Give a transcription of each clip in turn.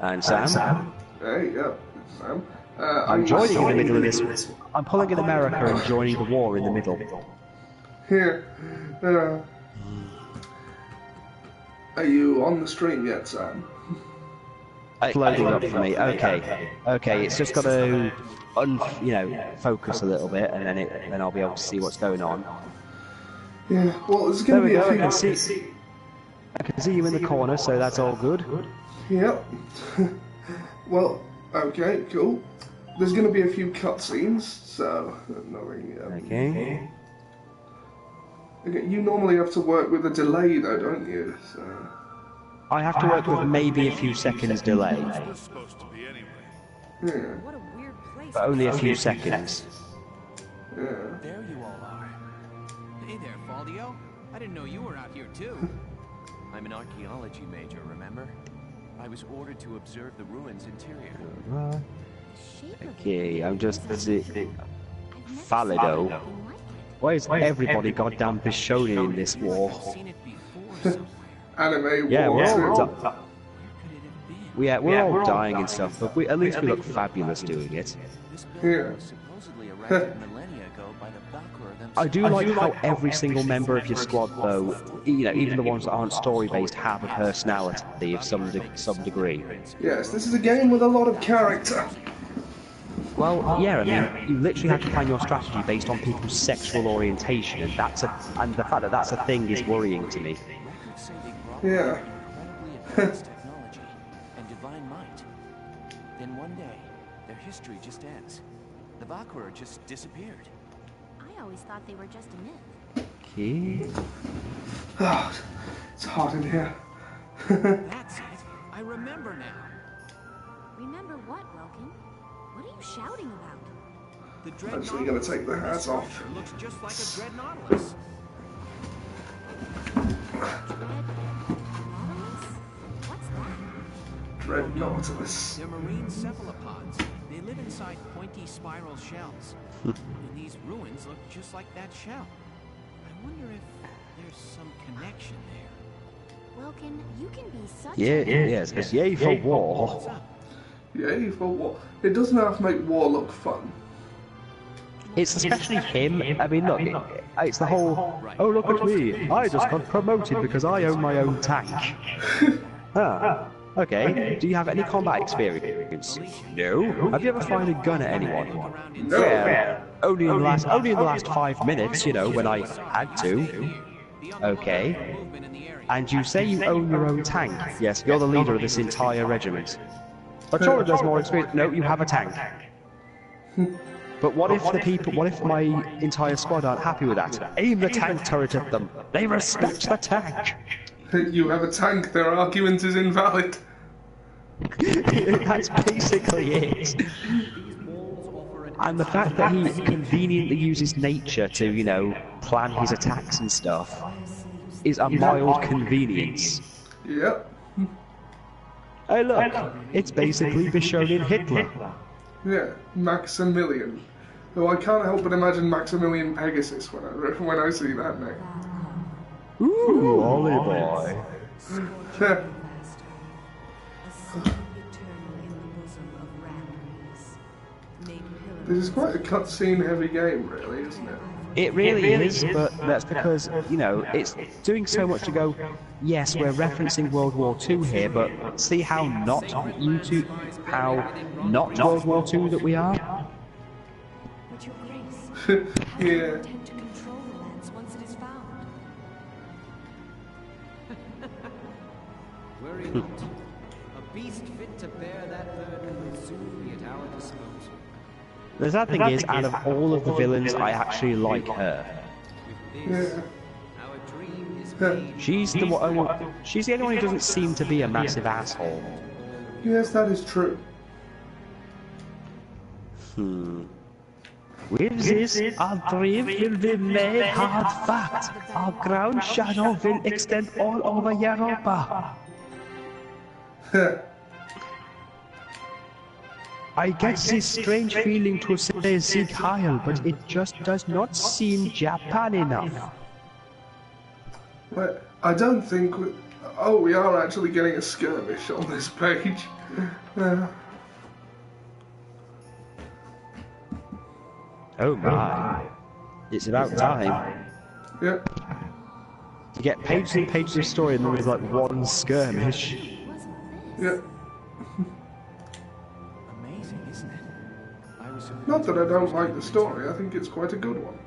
And Sam? Hey, yeah, Sam. I'm joining in the middle of this. I'm pulling in America and joining the war in the middle. Here. Are you on the stream yet, Sam? It's loading up for me. Okay. Okay, it's just got to, focus a little bit, and then I'll be able to see what's going on. Yeah, well, there's going to be a few... I can see you in the corner, so that's all good. Yep. Well, okay, cool. There's going to be a few cutscenes, so... Okay. Okay, you normally have to work with a delay, though, don't you? So... I have to work with maybe a few seconds delay. Yeah. What a weird place. But only a few seconds. Yeah. There you all are. Hey there, Faldio. I didn't know you were out here too. I'm an archaeology major, remember? I was ordered to observe the ruins interior. Okay, I'm just... Valido. Why is everybody goddamn Bishoni in this war? Anime Yeah, war. we're all dying and stuff, but at least we look fabulous doing it. Yeah. I do like how every single member of your squad, though, even the ones that aren't story-based, have a personality of some degree. Yes, this is a game with a lot of character. Well, yeah, I mean, you literally have to plan your strategy based on people's sexual orientation, and the fact that that's a thing is worrying to me. Yeah. Technology and divine might. Then one day, their history just ends. The Valkyria just disappeared. I always thought they were just a myth. Okay. Oh, it's hot in here. That's it. I remember now. Remember what, Welkin? What are you shouting about? The I'm actually gonna take the hat off. It looks just like a dread nautilus. Dread Nautilus. They're marine cephalopods. They live inside pointy spiral shells. And these ruins look just like that shell. I wonder if there's some connection there. Welkin, you can be such Yes, it's yay for war. Yay for war. It doesn't have to make war look fun. It's especially him. I mean, look, it's the whole, oh, look at me, I just got promoted because I own my own tank. Okay, do you have any combat experience? No. Have you ever fired a gun at anyone? No. Well, only in the last 5 minutes, when I had to. Okay. And you say you own your own tank. Yes, you're the leader of this entire regiment. But surely there's more experience. No, you have a tank. But what if my entire squad aren't happy with that? Aim the tank turret at them. They respect the tank. You have a tank, their argument is invalid. That's basically it. And the fact that he conveniently uses nature to, plan his attacks and stuff is a mild convenience. Yep. Hey look, it's basically Bishonen Hitler. Yeah, Maximilian. Though I can't help but imagine Maximilian Pegasus when I see that name. Ooh, Ollie boy. This is quite a cutscene heavy game, really, isn't it? It really is, but that's because, it's doing so much to go, yes, we're referencing World War II here, but see how not World War II that we are? But your grace, Yeah. intend to control the lands once it is found. Worry not. A beast fit to bear that burden will soon be at our disposal. The sad thing is, out of all of the villains, I actually like her. Yeah. Our dream is made. She's the only one who doesn't seem to be a massive asshole. Yes, that is true. With this, our dream will be made hard fact. Our ground shadow will extend all over Europa. I get this strange feeling to say Sieg Heil, but it just does not seem Japan enough. But I don't think Oh, we are actually getting a skirmish on this page. Oh my. It's about time. Yep. You get pages and pages of story and there is like one skirmish. Yep. Amazing, isn't it? I was Not that I don't like the story, I think it's quite a good one.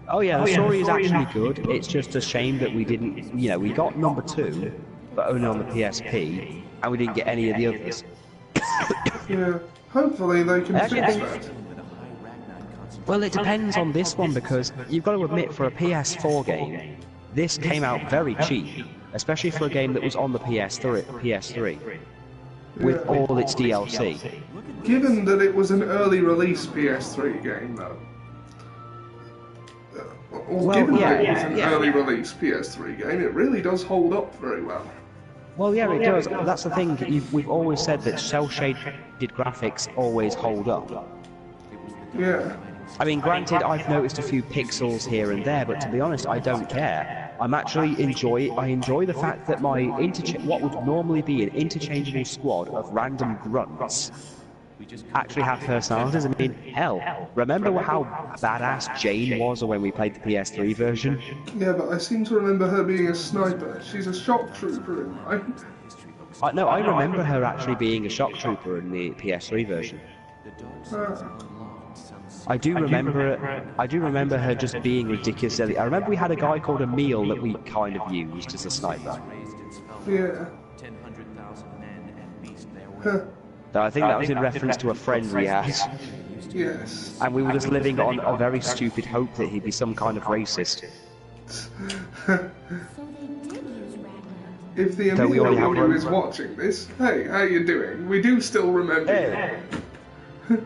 Oh yeah, the story is actually good. It's just a shame that we didn't, you know, we got number 2, but only on the PSP, and we didn't get any of the others. Yeah. Hopefully they can fix that. Well, it depends on this one because you've got to admit, for a PS4 game, this came out very cheap, especially for a game that was on the PS3 with all its DLC. Given that it was an early release PS3 game, though. Given that it was an early release PS3 game, it really does hold up very well. Well, yeah, it does. That's the thing. We've always said that cel-shaded graphics always hold up. Yeah. I mean, granted, I've noticed a few pixels here and there, but to be honest, I don't care. I enjoy the fact that my what would normally be an interchangeable squad of random grunts actually have personalities. I mean, hell, remember how badass Jane was when we played the PS3 version? Yeah, but I seem to remember her being a sniper. She's a shock trooper in mine. No, I remember her actually being a shock trooper in the PS3 version. I do remember her just being ridiculous. I remember we had a guy called Emil that we kind of used as a sniper. Yeah. So I think that was in reference to a friend we had. Yes. And we were just living on a very stupid hope that he'd be some kind of racist. If the Emil who is watching this, hey, how you doing? We do still remember you.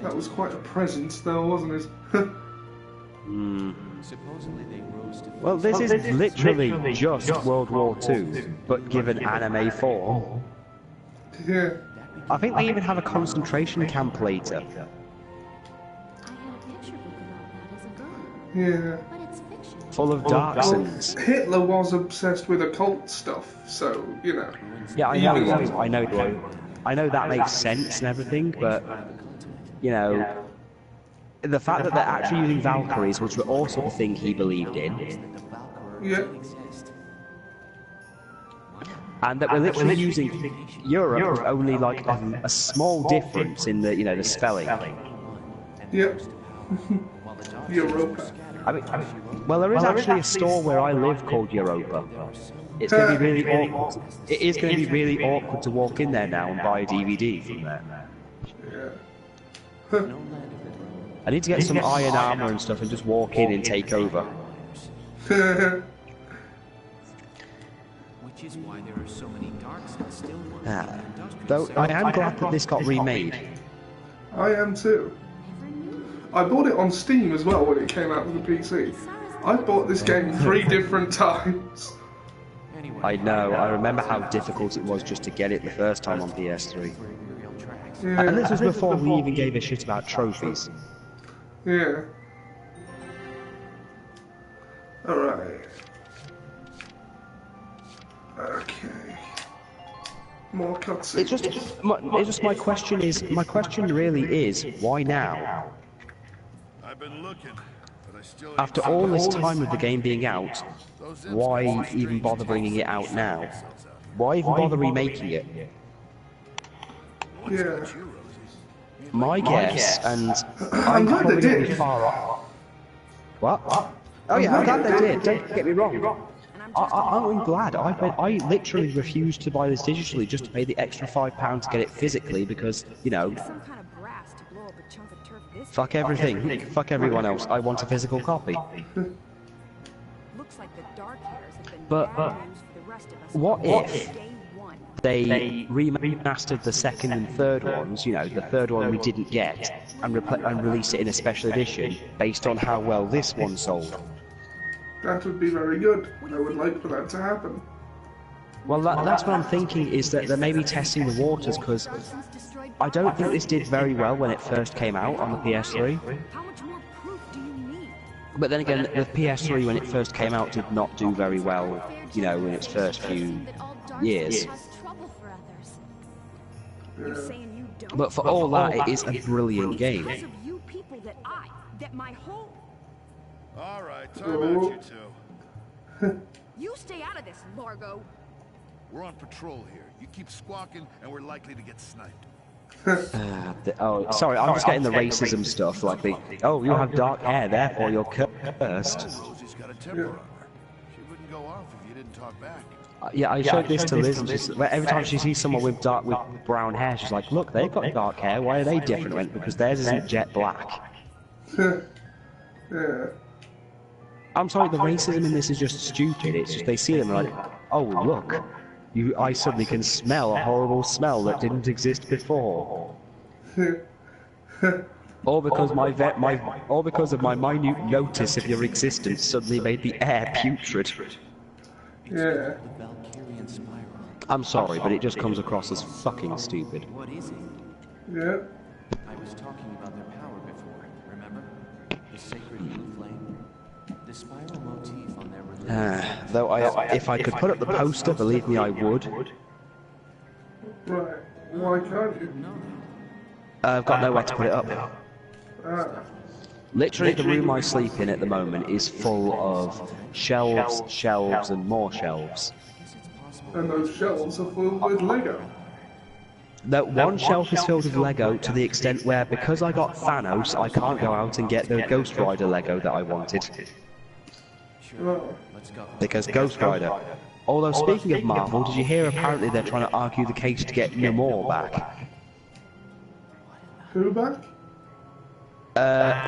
That was quite a presence, though, wasn't it? Well, this is literally just World War II, but given anime form. Yeah. I think they even have a concentration camp later. I had a picture book about that as a girl, Yeah. but it's fiction. Full of dark scenes. Hitler was obsessed with occult stuff, so, you know. Yeah, I know that makes sense and everything, but, you know, the fact that they're actually using Valkyries was also the thing he believed in. Yeah. And that we're literally using Europe with only like a small difference in the, you know, the spelling. Yep. Europa. I mean, well, there is actually a store where I live called Europa. It's going to be really awkward. It is going to be really awkward to walk in there now and buy a DVD from there. Yeah. I need to get some iron armor and stuff and just walk in and take over. Which is why there are so many darks and still Though I am glad that this got remade. I am too. I bought it on Steam as well when it came out with the PC. I bought this game 3 different times. I know, I remember how difficult it was just to get it the first time on PS3. Yeah. And this was before we even gave a shit about trophies. Yeah. Alright. Okay. More cutscenes. It's just my question really is, why now? I've been looking, but I still After all this time of the game being out, why even bother bringing it out now? Why even bother remaking it? Yeah. My guess, and I'm probably going to be far off. What? Oh yeah, I'm glad they did, don't get me wrong. I'm glad. I literally refused to buy this digitally just to pay the extra £5 to get it physically because, you know, Some kind of brass to blow up a chunk of turf this fuck everything, fuck everyone else, I want a physical copy. Looks like the dark hairs have been But bad news for the rest of us. what if Day one. they remastered the second and third ones, you know, the third one we didn't get, and released it in a special edition based on how well this one sold? That would be very good. I would like for that to happen. Well, that's what I'm thinking, is that they're maybe testing the waters, because I don't think this did very well when it first came out on the PS3. How much more proof do you need? But then again, the PS3 when it first came out did not do very well, you know, in its first few years. But for all that, it is a brilliant game. All right, time out, you two. You stay out of this, Largo. We're on patrol here. You keep squawking, and we're likely to get sniped. Sorry, I'm just getting the racism stuff, like the, oh, you have dark hair, therefore you're cursed. Rosie's got a temper on her. She wouldn't go off if you didn't talk back. Yeah, I showed this to Liz, and every time she sees someone with brown hair, she's like, look, they've got dark hair, why are they different? I went, because theirs isn't jet black. Yeah. I'm sorry, the racism in this is just stupid. It's just they see them and like, oh look, I suddenly can smell a horrible smell that didn't exist before. Or because because of my minute notice of your existence suddenly made the air putrid. Yeah. I'm sorry, but it just comes across as fucking stupid. What is it? Yeah. I was talking about their power before, remember? The sacred blue flame? The spiral motif on their religion. Though if I could put up the poster, believe me I would. Right. Why can't you? I've got nowhere to put it up. Ah. Literally, the room I sleep in at the moment is full of shelves, shelves, and more shelves. And those shelves are filled with Lego. That one shelf is filled with Lego to the extent where, because I got Thanos, I can't go out and get the Ghost Rider Lego that I wanted. Oh. Because Ghost Rider. Although, speaking of Marvel, did you hear apparently they're trying to argue the case to get Namor back? Who back?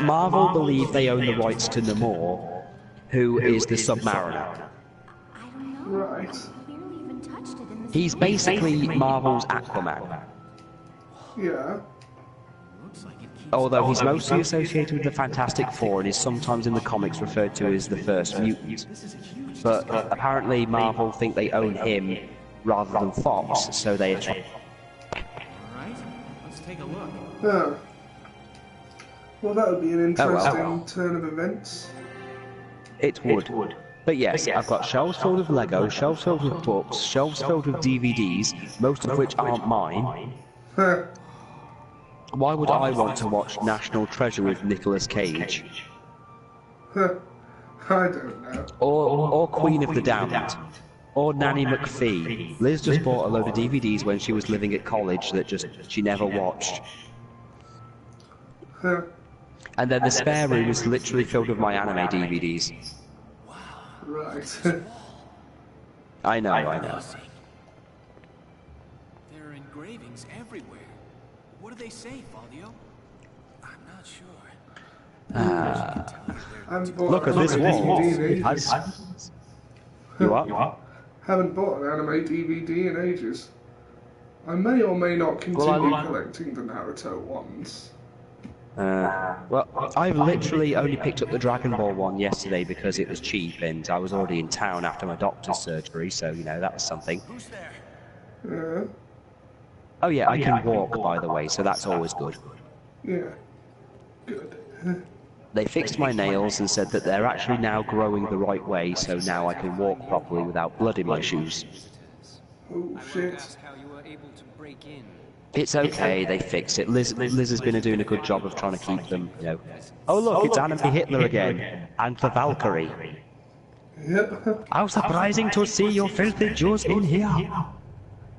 Marvel believe they own the rights to Namor, who is the Submariner. I don't know. Right. I barely even touched it in this. He's basically Marvel's Aquaman. Yeah. Although he's mostly associated with the Fantastic Four and is sometimes in the comics referred to as the First Mutant. But apparently Marvel think they own him rather than Fox, so they are trying. Alright, let's take a look. Ah. Well, that would be an interesting turn of events. It would. But yes, I've got shelves filled with Lego, shelves filled with books, shelves filled with DVDs, most of which aren't mine. Huh. Why would I want to watch National Treasure with Nicolas Cage? Huh. I don't know. Or Queen of the Damned? Or Nanny McPhee? Liz just bought a load of DVDs when she was living at college that she never watched. Huh. And then the spare room is literally filled with my anime DVDs. Right. I know. There are engravings everywhere. What do they say, Faldio? I'm not sure. Look at this wall. It has... You what? Haven't bought an anime DVD in ages. I may or may not continue collecting the Naruto ones. Well, I've literally only picked up the Dragon Ball one yesterday because it was cheap and I was already in town after my doctor's surgery, so, you know, that was something. Who's there? Yeah. Oh yeah, I can walk, by the way, so that's always good. Yeah. Good. They fixed my nails and said that they're actually now growing the right way, so now I can walk properly without blood in my shoes. Oh shit. How you were able to break in. It's okay, they fixed it. Liz has been doing a good job of trying to keep them, you know. Oh look, it's Anime Hitler again, and the Valkyrie. Yep. How surprising to see your filthy Jews in here.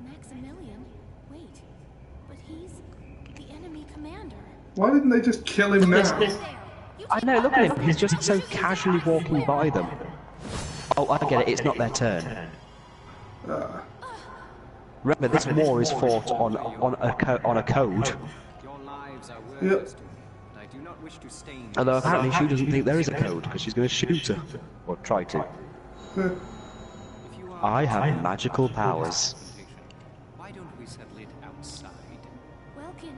Maximilian? Wait. But he's the enemy commander. Why didn't they just kill him now? I know, look at him, he's just so casually walking by them. Oh, I get it, it's not their turn. Remember, this war is fought on a code. Your lives are Yep. worthless to me, but I do not wish to stain. Although apparently she doesn't think there is a code, because she's going to shoot her. Or try to. I have magical powers. Why don't we settle it outside? Welkin.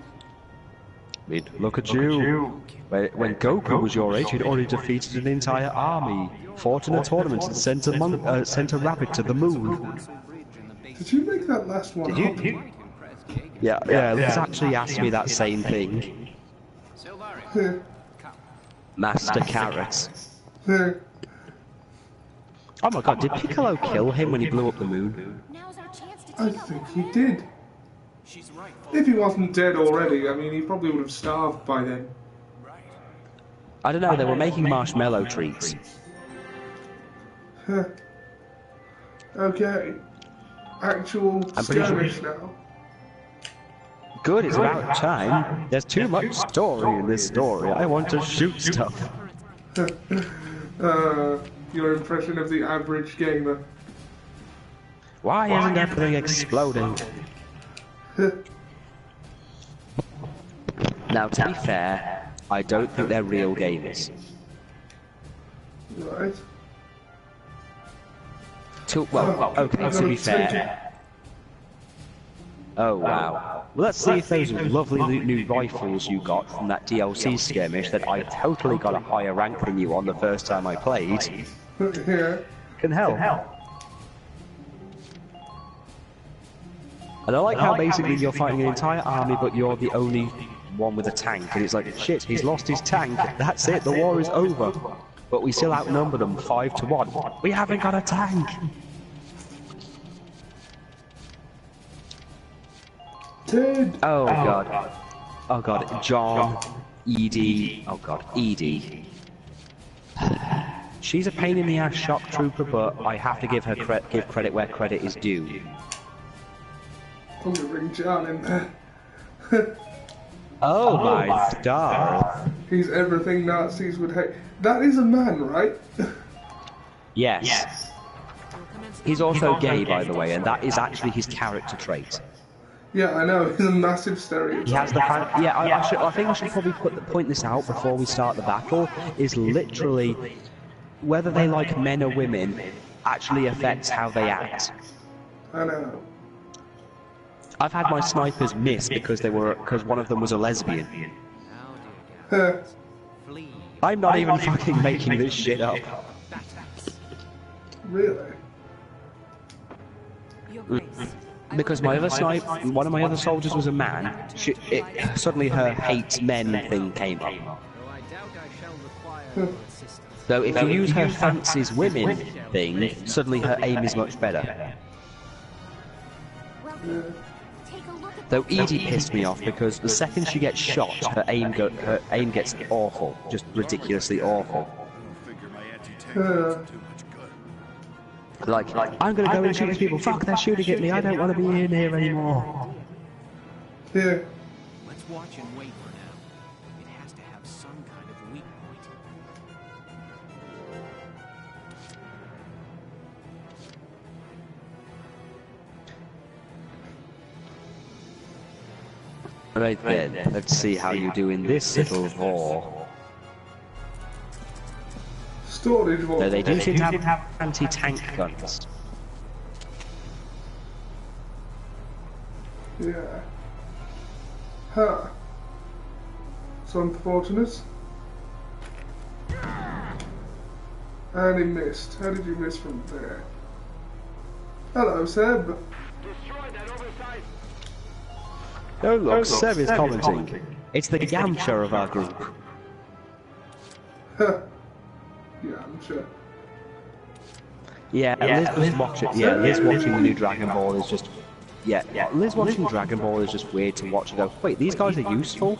I mean, look at you. When Goku was your age, he'd already defeated an entire army, fought in a tournament, and sent a rabbit to the moon. Did you make that last one up? Yeah, Liz actually asked me that same thing. Master Carrot. Oh my god, did Piccolo kill him when he blew up the moon? Now's our chance to I take out think that he Vader. did. She's right. If he wasn't dead already, I mean, he probably would have starved by then. I don't know, they were making marshmallow treats. Okay. Actual I'm pretty skirmish sure. now. Good, it's about time. There's too much story in this story. I want to shoot stuff. Your impression of the average gamer. Why isn't everything exploding? Now, to be fair, I don't think they're real gamers. Right. Well, okay, to be fair. Oh, wow. Well, let's see if those lovely new rifles you got from that DLC skirmish that I totally got a higher rank than you on the first time I played Yeah. can help. And I like how basically you're fighting an entire army, but you're the only one with a tank. And it's like, shit, he's lost his tank. That's it, the war is over. But we still outnumber them 5-1. We haven't got a tank. Ted. Oh god. Oh god. John. Edie. Oh god. Edie. She's a pain in the ass shock trooper, but I have to give her give credit where credit is due. I'm gonna bring John in there. Oh my stars. He's everything Nazis would hate. That is a man, right? Yes. He's also gay, by the way, and that is actually his character trait. Yeah, I know. He's a massive stereotype. He has the yeah. I think I should probably point this out before we start the battle. Is literally whether they like men or women actually affects how they act. I know. I've had my snipers miss because one of them was a lesbian. I'm not even fucking making this shit up. Really? Your Grace. Because my other one of my other soldiers was a man. Suddenly her hates men thing came up. So if you use her fancies women thing, suddenly her aim is much better. Welcome. Take a look at Though Edie pissed me off because the second she gets shot, her aim gets awful, just ridiculously awful. Like, I'm gonna go and shoot these people. Fuck, they're shooting at me. I don't want to be in here anymore. Yeah. Let's watch and wait for now. It has to have some kind of weak point. Right then, let's see how you do in this little war. Storage vault. So they do seem to have anti-tank guns. Yeah. Huh. It's unfortunate. And he missed. How did you miss from there? Hello, Seb. Oh look, Seb is commenting. It's the Yamcha of our group. Huh. Yeah, I'm sure. Yeah, Liz watching the new Dragon Ball is just... Yeah, Liz watching Dragon Ball is just weird to watch and go, wait, these guys are useful?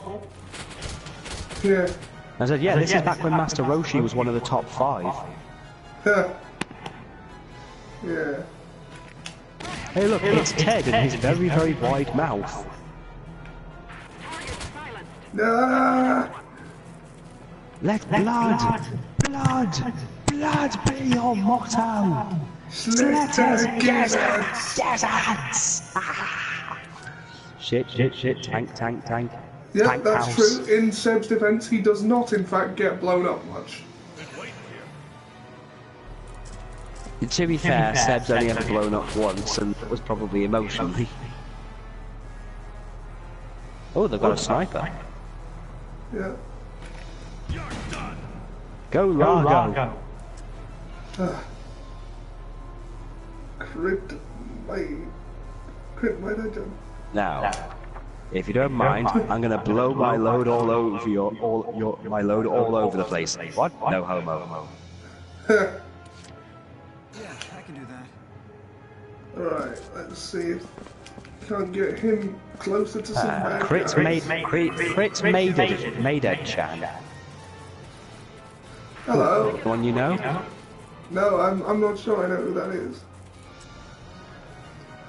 Yeah. I said, yeah, this is back when Master Roshi was one of the top 5. Huh. Yeah. Hey look, it's Ted and his very, very wide mouth. Ah! Let blood be your motto! Slitters, deserts! Shit, tank. Yeah, Tank that's house. true. In Seb's defense, he does not, in fact, get blown up much. To be fair, Seb's only ever blown up once, and that was probably emotionally. Oh, they've got a sniper. Yeah. Go Largo! Crit my legend. Now, if you don't mind, I'm gonna blow my load all over my load all over the place. What? No homo. Yeah, I can do that. Alright, let's see if can't get him closer to some bad Crit guys. Chan. Hello. Anyone you know? No, I'm not sure I know who that is.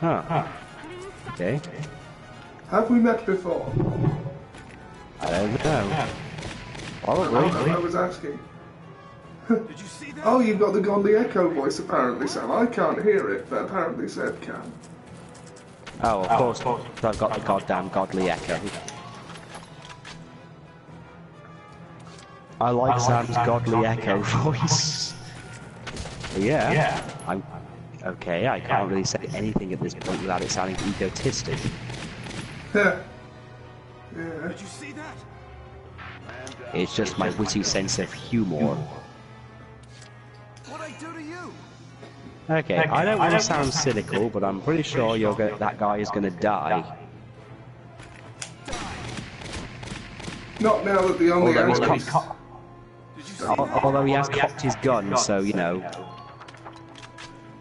Huh. Okay. Have we met before? I don't know. Probably. I was asking. Did you see that? Oh, you've got the godly echo voice apparently, Sam. I can't hear it, but apparently Seb can. Oh, of course. I've got the goddamn godly echo. I like Sam's godly echo voice. Yeah. I'm okay. I can't really say anything at this point without it sounding egotistic. Yeah. Did you see that? It's just my witty sense of humor. What'd I do to you? Okay, I don't want to sound cynical, but I'm pretty sure that guy is gonna die. Not now that the only Although he has answer cocked his gun, so you know,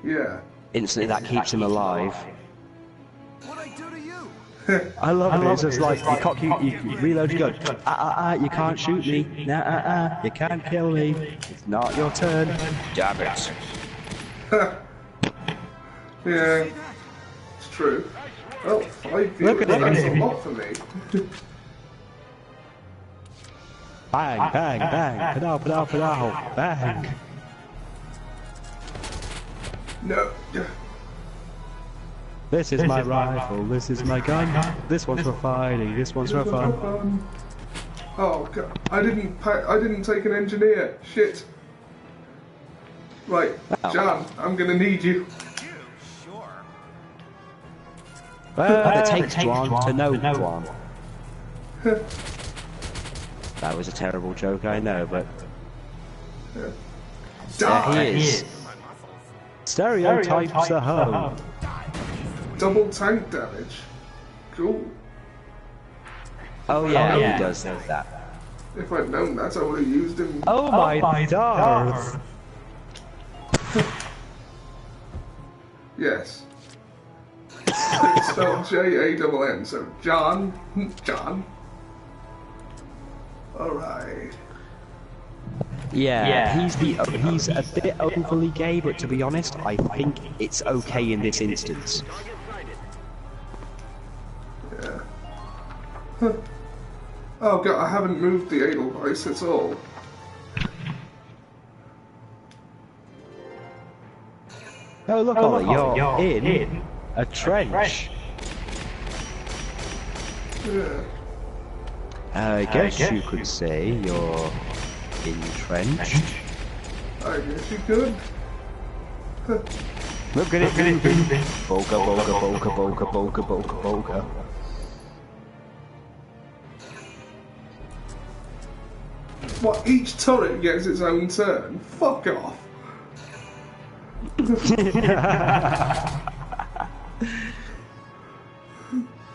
Yeah. instantly that keeps him alive. What'd I do to you? I love it. It's just like you reload your gun. You can't shoot me. You can't kill me. It's not your turn. Damn it. Yeah. It's true. Well, 5 Look viewers, at that's him. a lot for me. Bang, bang, bang. Padow, padow, padow. Bang. No. This is my rifle. This is my gun. This one's for fighting. This one's for fun. Oh god, I didn't take an engineer. Shit. Right, Oh. John, I'm gonna need you. Well, it takes one to know one. That was a terrible joke, I know, but there he is. Stereotypes are home. Double tank damage. Cool. Oh yeah, he does that. If I'd known that, I would have used him. Oh my Darth! Yes. It's spelled J-A-N-N, so John. John. Alright. Yeah, he's a bit overly gay, but to be honest, I think it's okay in this instance. Yeah. Huh. Oh god, I haven't moved the Edelweiss at all. Oh look, Ollie, you're in a trench. Yeah. I guess you could say you're entrenched. I guess you could. Look at it moving. Boga, boga, boga, boga, boga, boga, boga. What, each turret gets its own turn? Fuck off.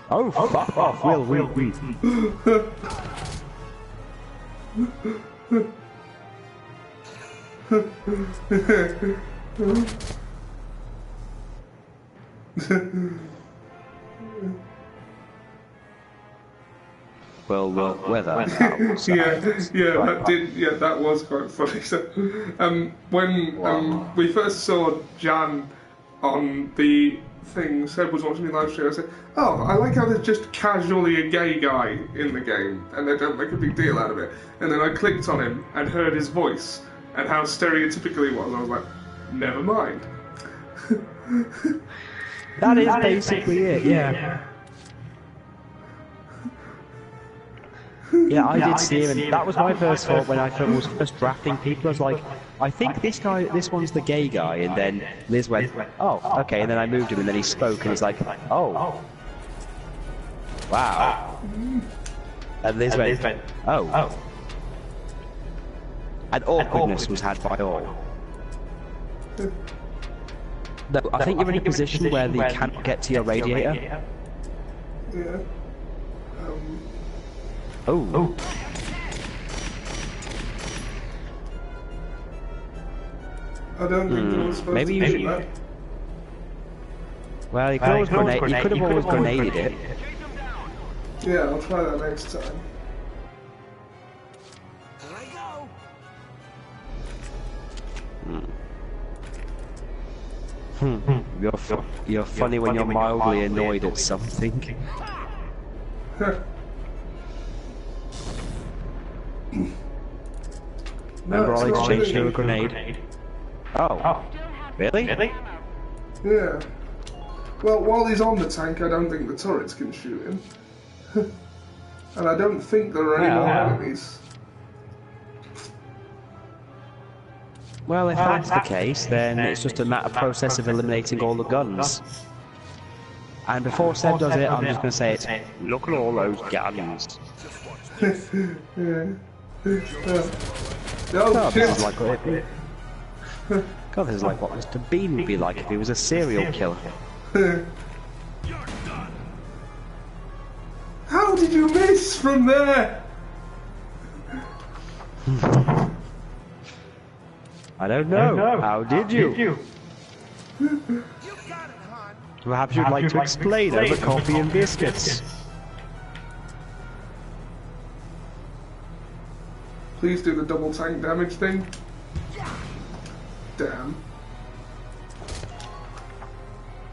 Oh, fuck off, we'll. Well, weather. That was quite funny. So, when we first saw Jan on the thing, Seb was watching the live stream. I said, "Oh, I like how there's just casually a gay guy in the game, and they don't make a big deal out of it." And then I clicked on him and heard his voice and how stereotypical he was. I was like, "Never mind." That is basically it, yeah. Yeah, I did see him, and that was my first thought when I was first drafting people. I was like, I think this one's the gay guy, and then Liz went, oh, okay, and then I moved him, and then he spoke, and he's like, oh, wow, and Liz went, oh, and awkwardness was had by all. No, I think you're in a position where they cannot get to your radiator. Yeah. Oh. I don't think it was supposed Maybe to you be should. that. Well, you could always grenade. You could have always grenaded it. Yeah, I'll try that next time. Here I go. You're funny when you're mildly annoyed at something. Remember, I'll exchange you a grenade. Oh, really? Yeah. Well, while he's on the tank, I don't think the turrets can shoot him. And I don't think there are any more enemies. Well, if that's the case, then it's just a matter process of eliminating all the guns. And before Seb does it, I'm just going to say it. Look at all those guns. Yeah. God, this is like what it'd be. God, this is like what Mr. Bean would be like if he was a serial killer. How did you miss from there? I don't know. How did you? Perhaps you'd like to explain over coffee and biscuits. Please do the double tank damage thing. Damn.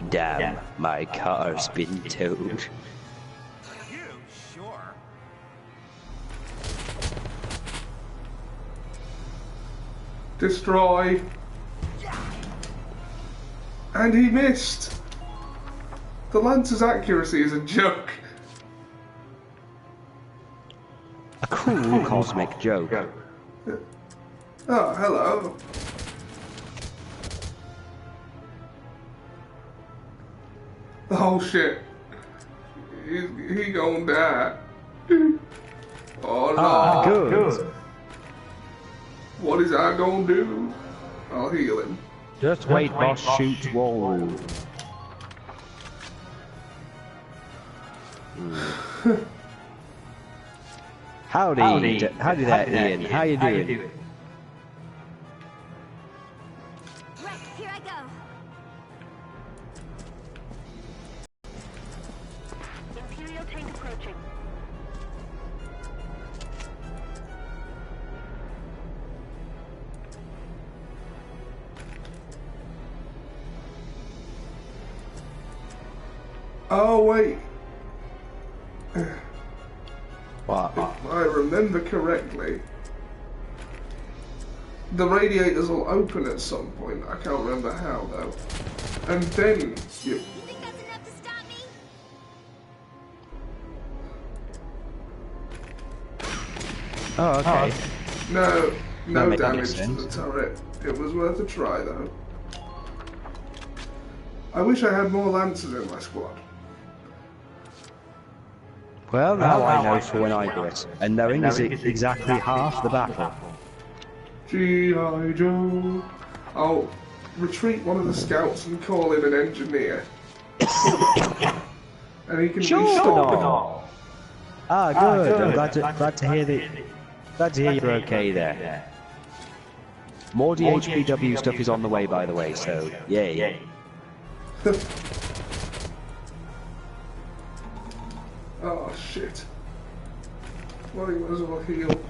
Damn, my car's been towed. You sure? Destroy. And he missed. The Lancer's accuracy is a joke. A cool cosmic joke. Oh, hello. Oh shit. He gonna die. Oh no. Ah, good. What is I gonna do? I'll heal him. Just wait, boss shoots wall. Howdy there, Ian. How you doing? Right, here I go. Imperial tank approaching. Oh wait. What? If I remember correctly, the radiators will open at some point. I can't remember how though. And then you. You think that's enough to stop me? Oh, okay. No That makes damage to sense. the turret. It was worth a try though. I wish I had more Lancers in my squad. Well, now I know for when I do it. And knowing is exactly half the battle. G.I. Joe. I'll retreat one of the scouts and call in an engineer. And he can Sure. restore. Ah, good. I'm glad to hear that. Glad to hear you're okay there. More DHPW stuff is on the way, by the way. So, yay. Oh shit. Well, he might as well heal.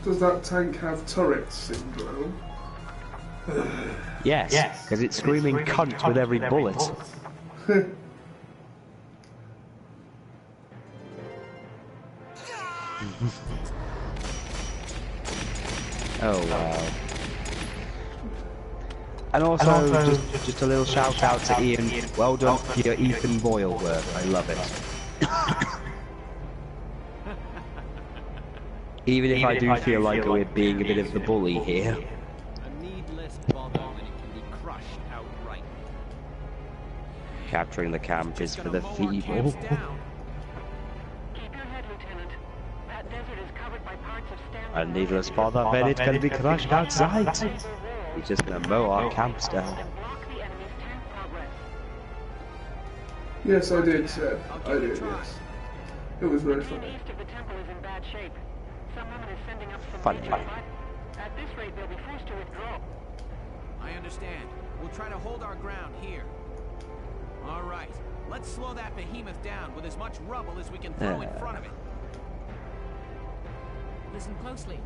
Does that tank have turret syndrome? Yes, because it's screaming cunt with every bullet. Oh wow. And also, just a little shout out to Ian. Well done for your Ethan Boyle work. I love it. Even if I do feel like we're being a bit of the bully here. A needless bother when it can be crushed outright. Capturing the camp is for the Gonna mow our feeble. camps down. Keep your head, Lieutenant. That desert is covered by parts of Stanley. And needless bother, then it's going to be crushed outside. He's just going to mow our camps down. And block the enemy's tank progress. Yes, I did, Seb. I did, yes. It was very The funny. east of the temple is in bad shape. Some woman is sending up some Funny. major fire. this rate, they'll be forced to withdraw. I understand. We'll try to hold our ground here. All right. Let's slow that behemoth down with as much rubble as we can throw in front of it. Listen closely.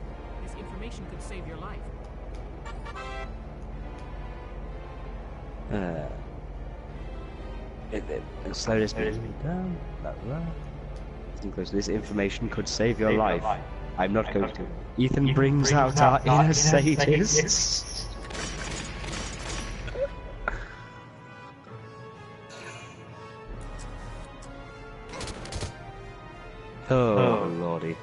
This information could save your life. Slow this down. Listen closely. This information could save your life. I'm not going to. Ethan brings out our inner sadists. Oh, lordy.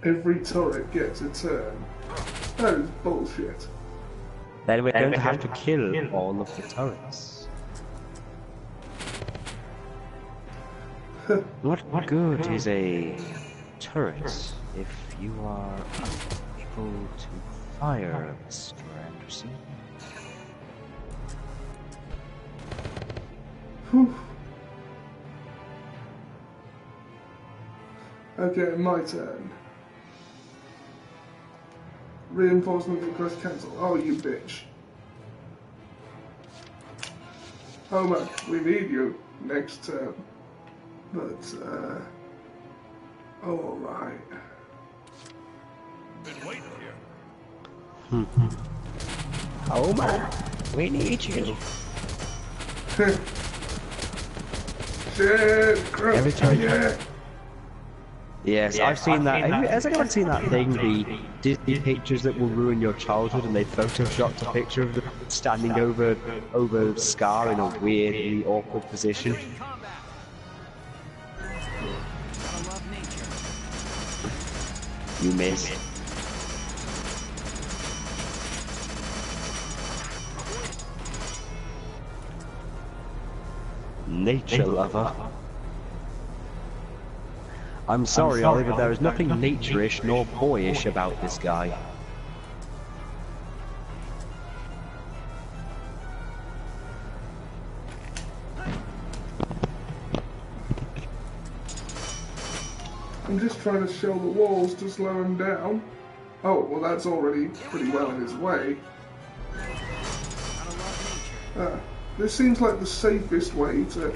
Every turret gets a turn. That is bullshit. Then we're going to have to kill all of the turrets. What good is a turret if you are able to fire, Mr. Anderson? Whew. Okay, my turn. Reinforcement request cancel. Oh, you bitch. Homer, we need you next turn. But, alright. Been waiting here. Homer, we need you. Shit, crap. Every time. Yeah. Yes, I've seen that. Has anyone seen that thing, the Disney pictures that will ruin your childhood, and they photoshopped a picture of them standing over Scar in a weird, really awkward position? We're in combat. Gotta love nature. You missed. Nature lover. I'm sorry, Oliver, there is nothing nature-ish nor boyish about this guy. I'm just trying to shell the walls to slow him down. Oh, well that's already pretty well in his way. Gotta love nature. This seems like the safest way to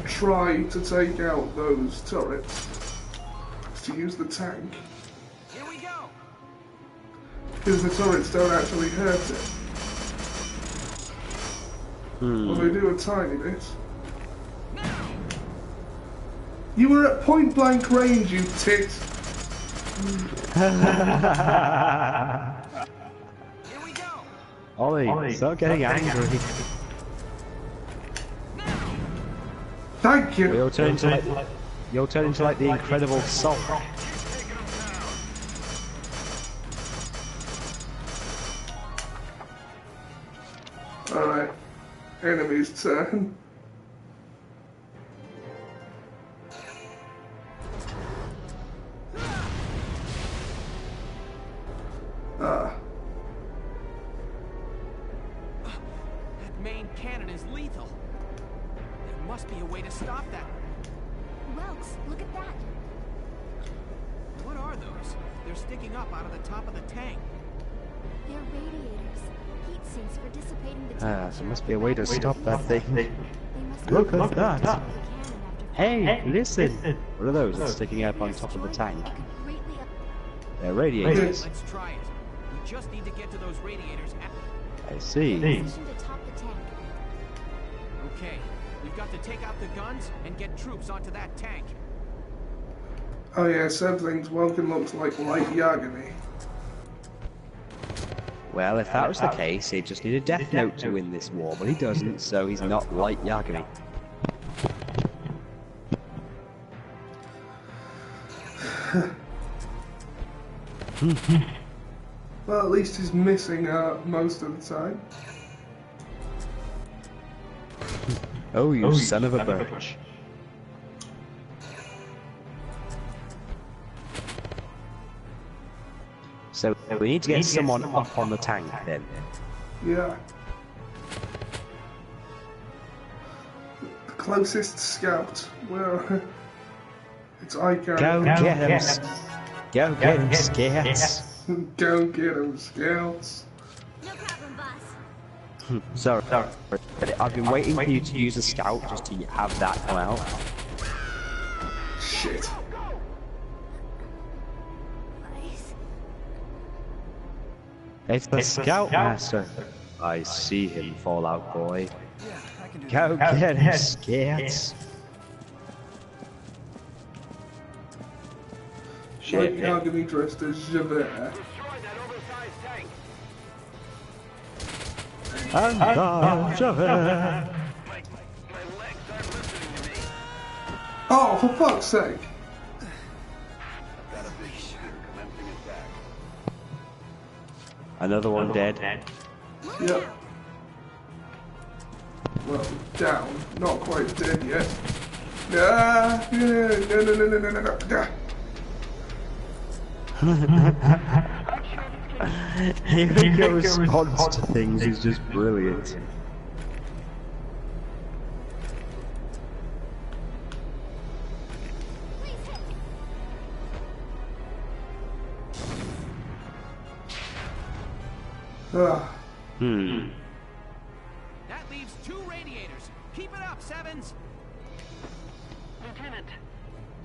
try to take out those turrets. Is to use the tank. Here we go. Because the turrets don't actually hurt it. Well, they do a tiny bit. You were at point blank range, you tit! Here we go. Ollie, stop getting angry. Thank you! You'll turn into like the Incredible Salt. Alright. Enemy's turn. That main cannon is lethal. There must be a way to stop that. Welks, look at that. What are those? They're sticking up out of the top of the tank. They're radiators. Heat sinks for dissipating the There temperature. must be a way to stop that thing. They must Look have at that. the cannon after Hey, listen! What are those that's sticking up on top of the tank? It could greatly They're radiators. Let's try it. We just need to get to those radiators. I see. position to top the tank. Okay, we've got to take out the guns and get troops onto that tank. Oh yeah, Sebtling's Welkin looks like light Yagami. Well, if that was the case, he'd just need a death note to win this war, but he doesn't, so he's not like Yagami. Well, at least he's missing most of the time. Oh, you son of a bitch. So, we need to get someone up on the tank, then. Yeah. closest scout. Where? It's Ico. Go get him. Go get him, scouts. Go get him, scouts. No problem, boss. Sorry. I've been waiting for you to use a scout just to have that come out. Shit. Please. It's the Scoutmaster. I see him, Fallout Boy. Go get him, scouts. Shit. You're not gonna be dressed as Javert. And Javert. Oh, for fuck's sake! Another one dead. Yep. Well, down. Not quite dead yet. Ah, no. Your response to things is just brilliant. That leaves 2 radiators. Keep it up, Sevens. Lieutenant,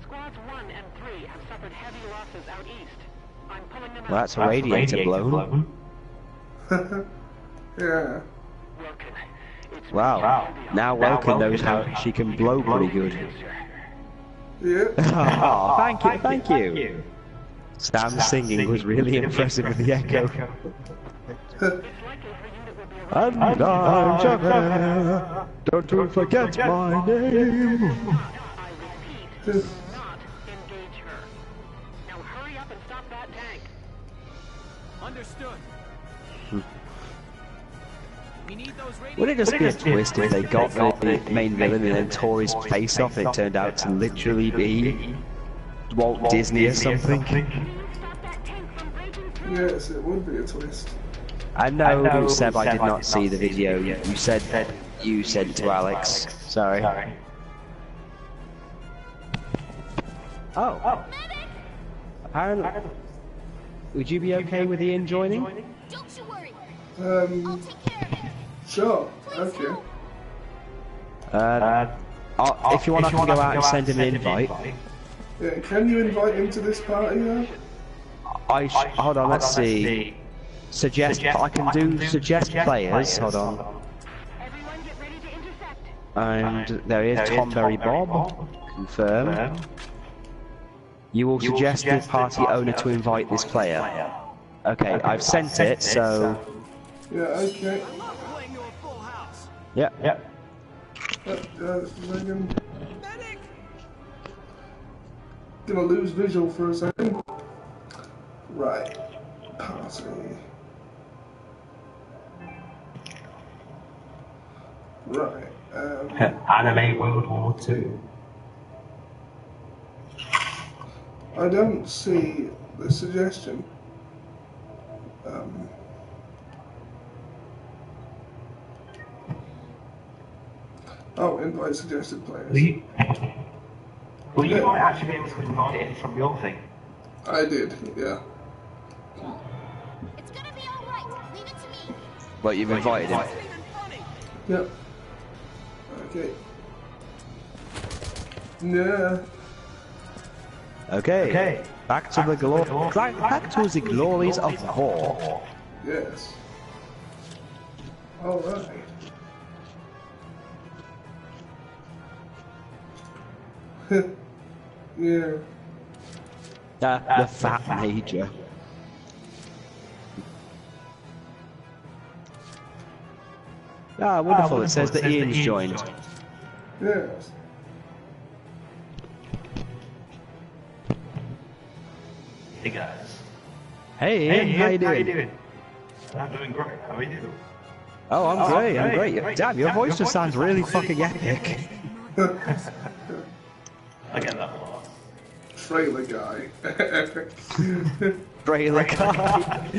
squads 1 and 3 have suffered heavy losses out east. I'm pulling them out. Well, that's a radiator blown. Yeah. Welcome. It's Wow. Now Welkin knows how she can blow pretty good. Yeah. Oh, thank you. Sam's singing was really impressive with the echo. And I'm Javert. Don't you forget my name. I repeat, do not engage her. Now hurry up and stop that tank. Understood. We need those radiators. Would it just be a twist if they got the main villain and then tore his face off and it turned out to literally be Walt Disney or something? Stop that tank from breaking through. Yes, it would be a twist. I know, Seb, I did not see the video. You said you sent to Alex. Sorry. Oh. Apparently. Would you be okay with Ian joining? Don't you worry. I'll take care of it. Sure. Okay. If you want, I can go out and send him an invite. Yeah, can you invite him to this party though? Hold on, let's see. I can do suggest players. Hold on. Everyone get ready to intercept. And there he is, Tomberry Bob. Confirm. You will suggest the party owner to invite this player. Okay, I've sent it, so... Yeah, okay. I love playing to a full house. Yep. Medic! Gonna lose visual for a second. Right. Party. Right. Anime World War II. I don't see the suggestion. Oh, invite suggested players. Well, you might actually be able to invite it from your thing. I did, yeah. It's gonna be alright. Leave it to me. But you've invited him. Yep. Okay. Yeah. Okay. Back to the glories of war. Yes. Alright. Yeah. The fat major. Ah, wonderful. It says that Ian's joined. Yes. Hey guys. Hey Ian, how you doing? I'm doing great. How are you? Oh, I'm great. Damn, your voice just sounds really fucking epic. I get that a lot. Trailer guy. Trailer guy.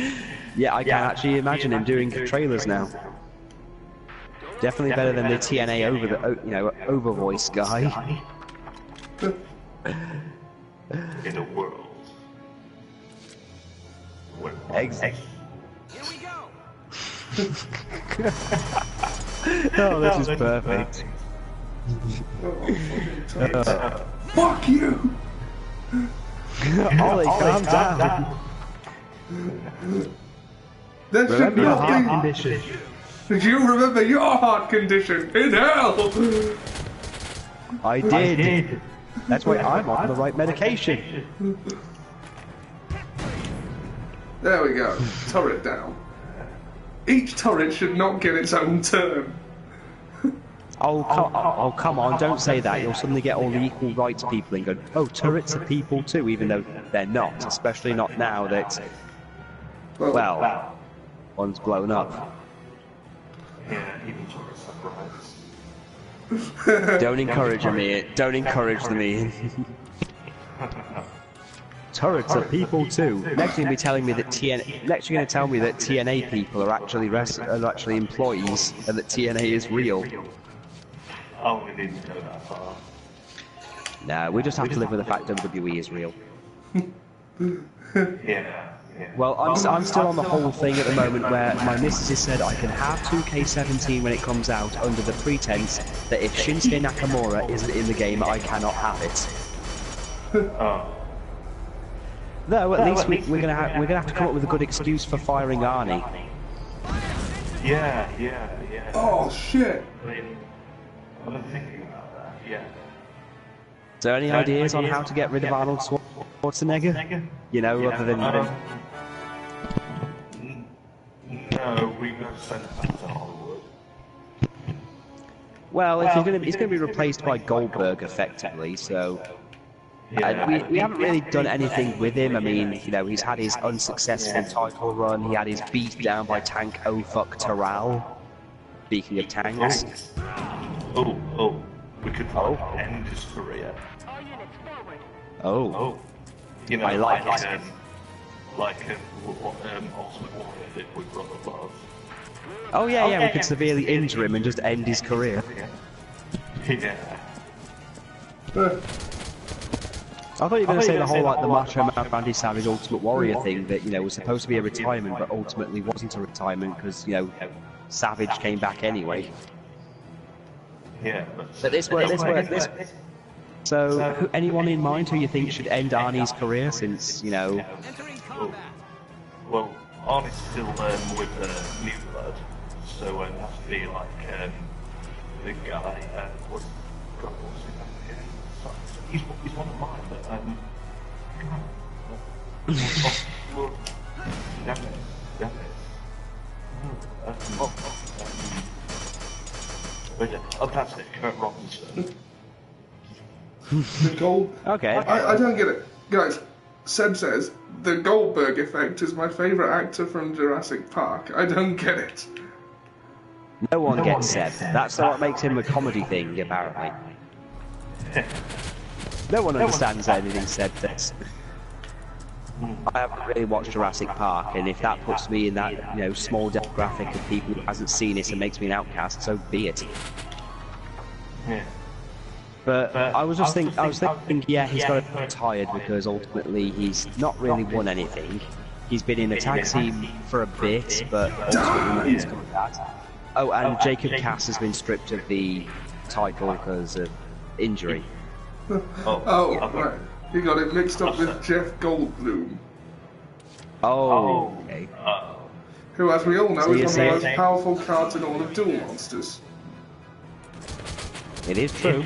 Yeah, I can actually imagine him doing trailers now. Definitely better than the TNA over voice guy. In a world where Here we go. Oh, this is perfect. Fuck you! Ollie, calm down. That should Remember your not heart be. condition. Did you remember your heart condition in hell? I did. That's why I'm on the right medication. There we go. Turret down. Each turret should not get its own turn. Oh, come on, don't say that. You'll suddenly get all the equal rights people and go, oh, turrets are people too, even though they're not, especially not now that, well, one's blown up. Yeah, even turrets have rights. Don't encourage me. Don't encourage me. Turrets are people too. Next you're going to be telling me that Next you're going to tell me that TNA people are actually employees and that TNA is real. Oh, we didn't go that far. Nah, we just have to live with the fact WWE is real. Yeah. Well, I'm still on the whole thing at the moment where my missus has said I can have 2K17 when it comes out under the pretense that if Shinsuke Nakamura isn't in the game, I cannot have it. Oh. No, at least we're gonna have to come up with a good excuse for firing Arnie. Yeah. Oh shit! I mean, I've been thinking about that. Yeah. Is there any ideas on how to get rid of Arnold Schwarzenegger? You know, other than... No, we're going to send it back to Hollywood. Well, if he's going to be replaced by Goldberg, effectively, so... we haven't really done anything with him. I mean, you know, he's had his unsuccessful title run, he had his beat down by Tank Terral. Speaking of tanks. Oh, we could end his career. All units forward. Oh. You know, I like it. Like Ultimate Warrior did with Brother Love. Oh yeah, we could severely injure him and just end his career. Yeah. I thought you were going to say the whole, like, the Macho Man Randy Savage Ultimate Warrior thing that, you know, was supposed to be a retirement, but ultimately wasn't a retirement because, you know, Savage came back anyway. Yeah, but this worked. So, anyone in mind who you think should end Arnie's career since, you know... Well, Arnie's still with New Blood, so it has to be like the guy, what's his name again? He's one of mine, but damn it. Oh, that's it, Kurt Robinson. The Gold... Okay. I don't get it. Guys, Seb says, the Goldberg effect is my favourite actor from Jurassic Park. I don't get it. No one gets Seb. That's what makes him a comedy thing, apparently. No one understands anything Seb says. I haven't really watched Jurassic Park, and if that puts me in that, you know, small demographic of people who hasn't seen it and makes me an outcast, so be it. Yeah. But I was thinking, yeah, he's got to be retired because ultimately he's not really won anything. He's been in the tag scene for a bit, but ultimately nothing's come of that. Oh, and Jacob Cass has been stripped of the title because of injury. Right. You got it mixed up with Jeff Goldblum. Oh, okay. Who, as we all know, is one of the most powerful cards in all of Duel Monsters. It is true.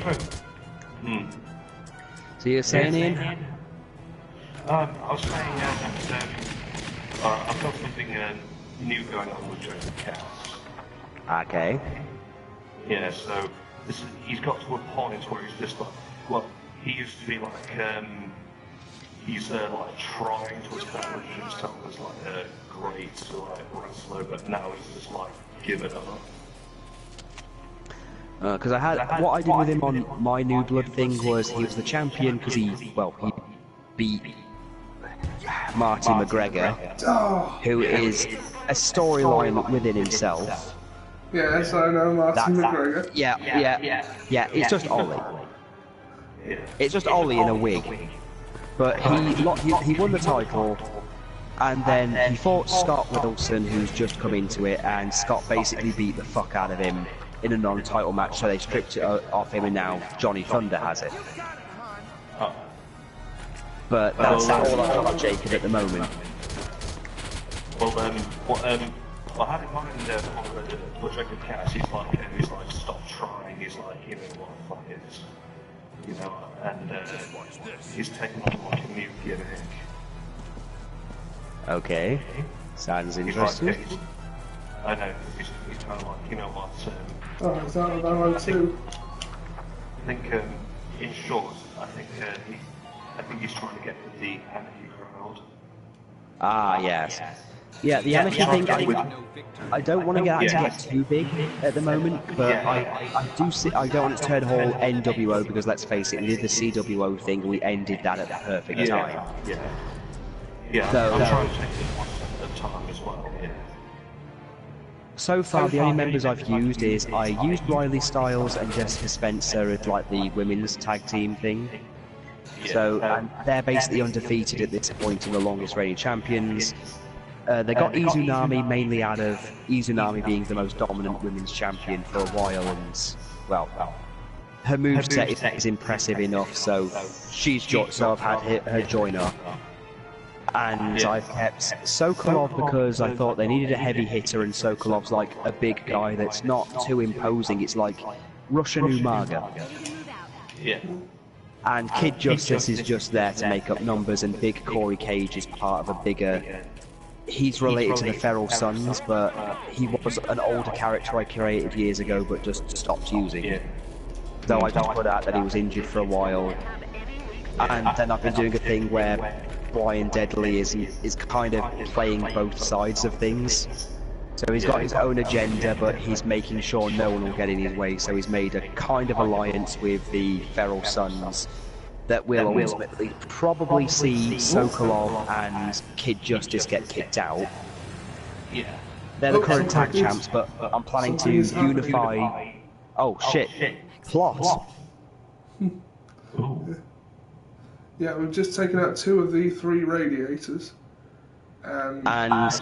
So you're saying, Ian? I was saying I've got something new going on with Jacob Cass. Okay. Yeah, so he's got to a point where he's just like, well, he used to be like, he's like trying to establish himself as like a great wrestler, but now he's just like given up. Because what I did with him on my New Blood thing was he was the champion because he beat Martin McGregor, who is a storyline within himself. Yes, I know Martin McGregor. Yeah, it's just Ollie. It's just Ollie in a wig. But he won the title, and then he fought Scott Wilson, who's just come into it, and Scott basically beat the fuck out of him in a non-title match, so they stripped it off him, and now Johnny Thunder has it. But that's all I've got on Jacob at the moment. Well, I had in mind for Jacob Cass, he's like, stop trying, he's like, you know, what the fuck is, you know, and he's taken on like a new gimmick. Okay, sounds interesting. Like, I know, he's kind of like, you know what, oh, is that one too? I think, in short, I think he's trying to get with the anarchy crowd. Ah, yes. Yeah, the anarchy thing, I don't want to get too big at the moment, but I don't want it to turn whole NWO, because let's face it, we did the CWO thing and we ended that at the perfect time. Yeah, so, I'm trying to take it one step at a time as well, So far, the only members I've used is I used Riley Styles and Jessica Spencer as like the women's tag team thing. So, and they're basically undefeated at this point and the longest reigning champions. They got Izunami mainly out of Izunami being the most dominant women's champion for a while, and well, her moveset is impressive enough, so I've had her join up. And I've kept Sokolov because I thought they needed a heavy hitter, and Sokolov's like a big guy that's not too imposing. It's like Russian Umaga. Yeah. And Kid Justice is just there to make up numbers, and Big Corey Cage is part of a bigger... He's related to the Feral Sons, but he was an older character I created years ago, but just stopped using. So I just put out that he was injured for a while. And then I've been doing a thing where Brian Deadly is kind of playing both sides of things. So he's got his own agenda, but he's making sure no one will get in his way, so he's made a kind of alliance with the Feral Sons that will ultimately probably see Sokolov and Kid Justice get kicked out. They're the current tag champs, but I'm planning to unify... Oh shit. Plot. Yeah, we've just taken out 2 of the 3 radiators. And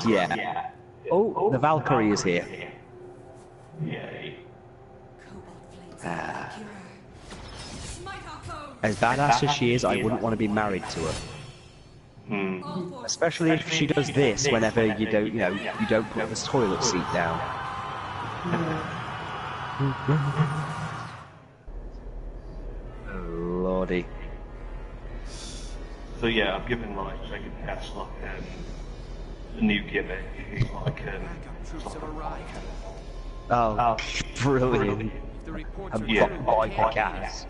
yeah. Oh, the Valkyrie is here. As badass as she is, I wouldn't want to be married to her. Especially if she does this whenever you don't put the toilet seat down. Oh, lordy. So yeah, I've given like Jacob Cass like a new gimmick. He's like oh, brilliant. A biker Cass.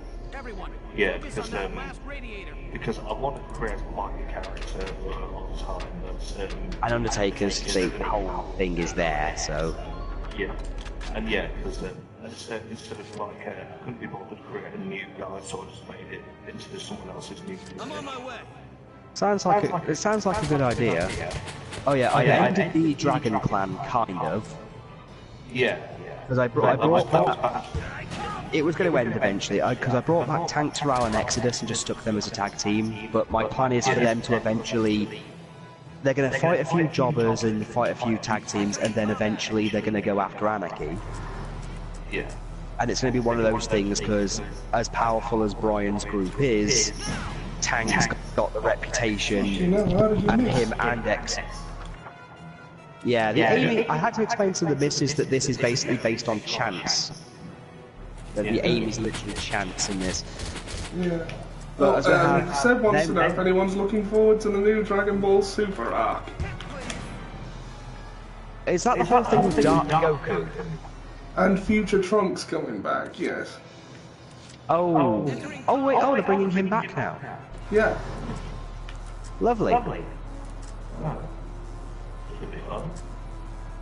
Yeah, because I wanted to create a biker character for a long time, but and Undertaker's the whole thing is there, so yeah, and yeah, because instead of like I couldn't be bothered to create a new guy, so I just made it into someone else's new gimmick. I'm on my way. Sounds like a good idea. Oh yeah, I ended the Dragon Clan kind of. Yeah. Because I brought back. It was going to end eventually, because I brought back Tank Terrell and Exodus and just stuck them as a tag team. But my plan is for them to eventually. They're going to fight a few jobbers and fight a few tag teams, and then eventually they're going to go after Anarchy. Yeah. And it's going to be one of those things because, as powerful as Brian's group is, Tank's got the reputation, and him and X. Yeah, the aim, I had to explain to the missus that this is basically based on chance. That the aim is literally chance in this. Yeah. But Seb wants to know if anyone's looking forward to the new Dragon Ball Super arc. Is that the whole thing with Darth Goku? And future Trunks coming back, yes. Oh wait, they're bringing him back now. Yeah. Lovely.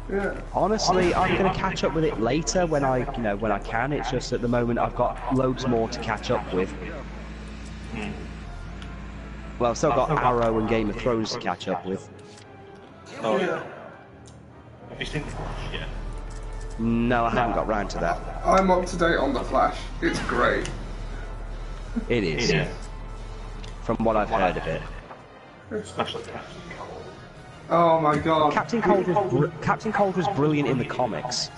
Yeah. Honestly, I'm going to catch up with it later when I can. It's just at the moment I've got loads more to catch up with. Well, I've still got Arrow and Game of Thrones to catch up with. Oh yeah. Have you seen the Flash yet? No, I haven't got round to that. I'm up to date on the Flash. It's great. It is. Yeah. From what I've heard of it. Especially Captain Cold. Oh my god. Captain Cold was brilliant in the comics.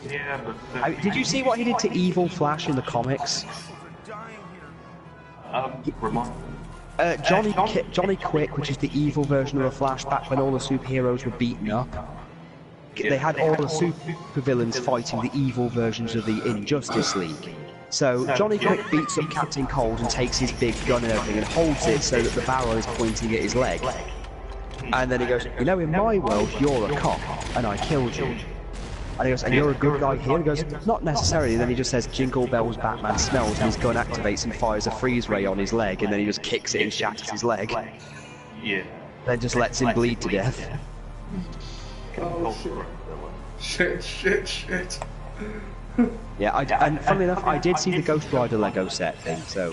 Yeah, but... Did you see what he did to Evil Flash in the comics? Remind me. Johnny Quick, which is the evil version of the Flash, back when all the superheroes were beaten up. They had all the supervillains fighting the evil versions of the Injustice League. So Johnny Quick beats up Captain Cold and takes his big gun and everything and holds it so that the barrel is pointing at his leg. And then he goes, you know, in my world, you're a cop, and I killed you. And he goes, and you're a good guy here? And he goes, not necessarily. And then he just says, jingle bells, Batman smells, and his gun activates and fires a freeze ray on his leg, and then he just kicks it and shatters his leg. Yeah. Then just lets him bleed to death. Oh, shit. Yeah, and funnily enough, I did see the Ghost Rider Lego set thing, so...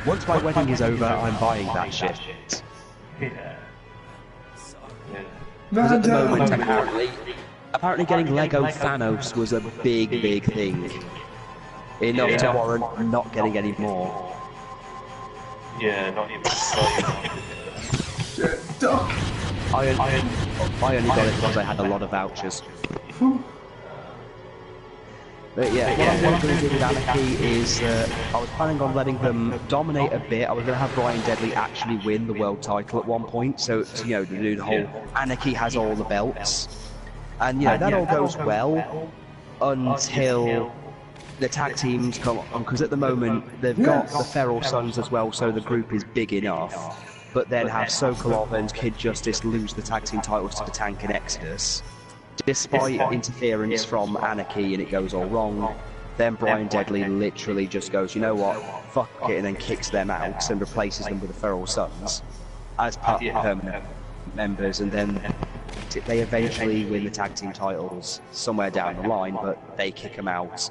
Once my wedding is over, I'm buying that shit. Yeah. Because at the moment, apparently getting Lego Thanos was a big thing. Enough to warrant not getting any more. Yeah, not even... Shit, duck! I only got it because I had a lot of vouchers. But yeah, what I'm going to do with Anarchy is I was planning on letting them dominate a bit. I was going to have Brian Deadly actually win the world title at one point, so you know, to do the whole Anarchy has all the belts. And you know, that all goes well until the tag teams come on, because at the moment they've got the Feral Sons as well, so the group is big enough. But then have Sokolov and Kid Justice lose the tag team titles to the Tank and Exodus, despite interference from Anarchy, and it goes all wrong. Then Brian Deadly literally just goes, you know what, fuck it, and then kicks them out and replaces them with the Feral Sons as part of the permanent members, and then they eventually win the tag team titles somewhere down the line, but they kick them out,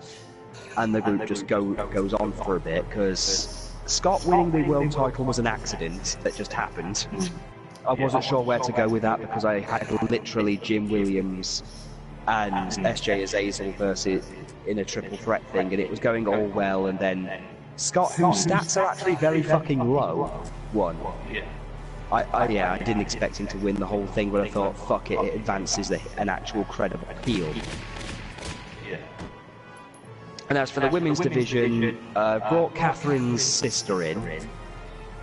and the group just goes on for a bit, because Scott winning the world title was an accident that just happened. I wasn't sure where to go with that because I had literally Jim Williams and SJ Azazel versus in a triple threat thing, and it was going all well, and then Scott, whose stats are actually very fucking low, won. I didn't expect him to win the whole thing, but I thought, fuck it, it advances an actual credible heel. And as for the women's division, brought Catherine's sister in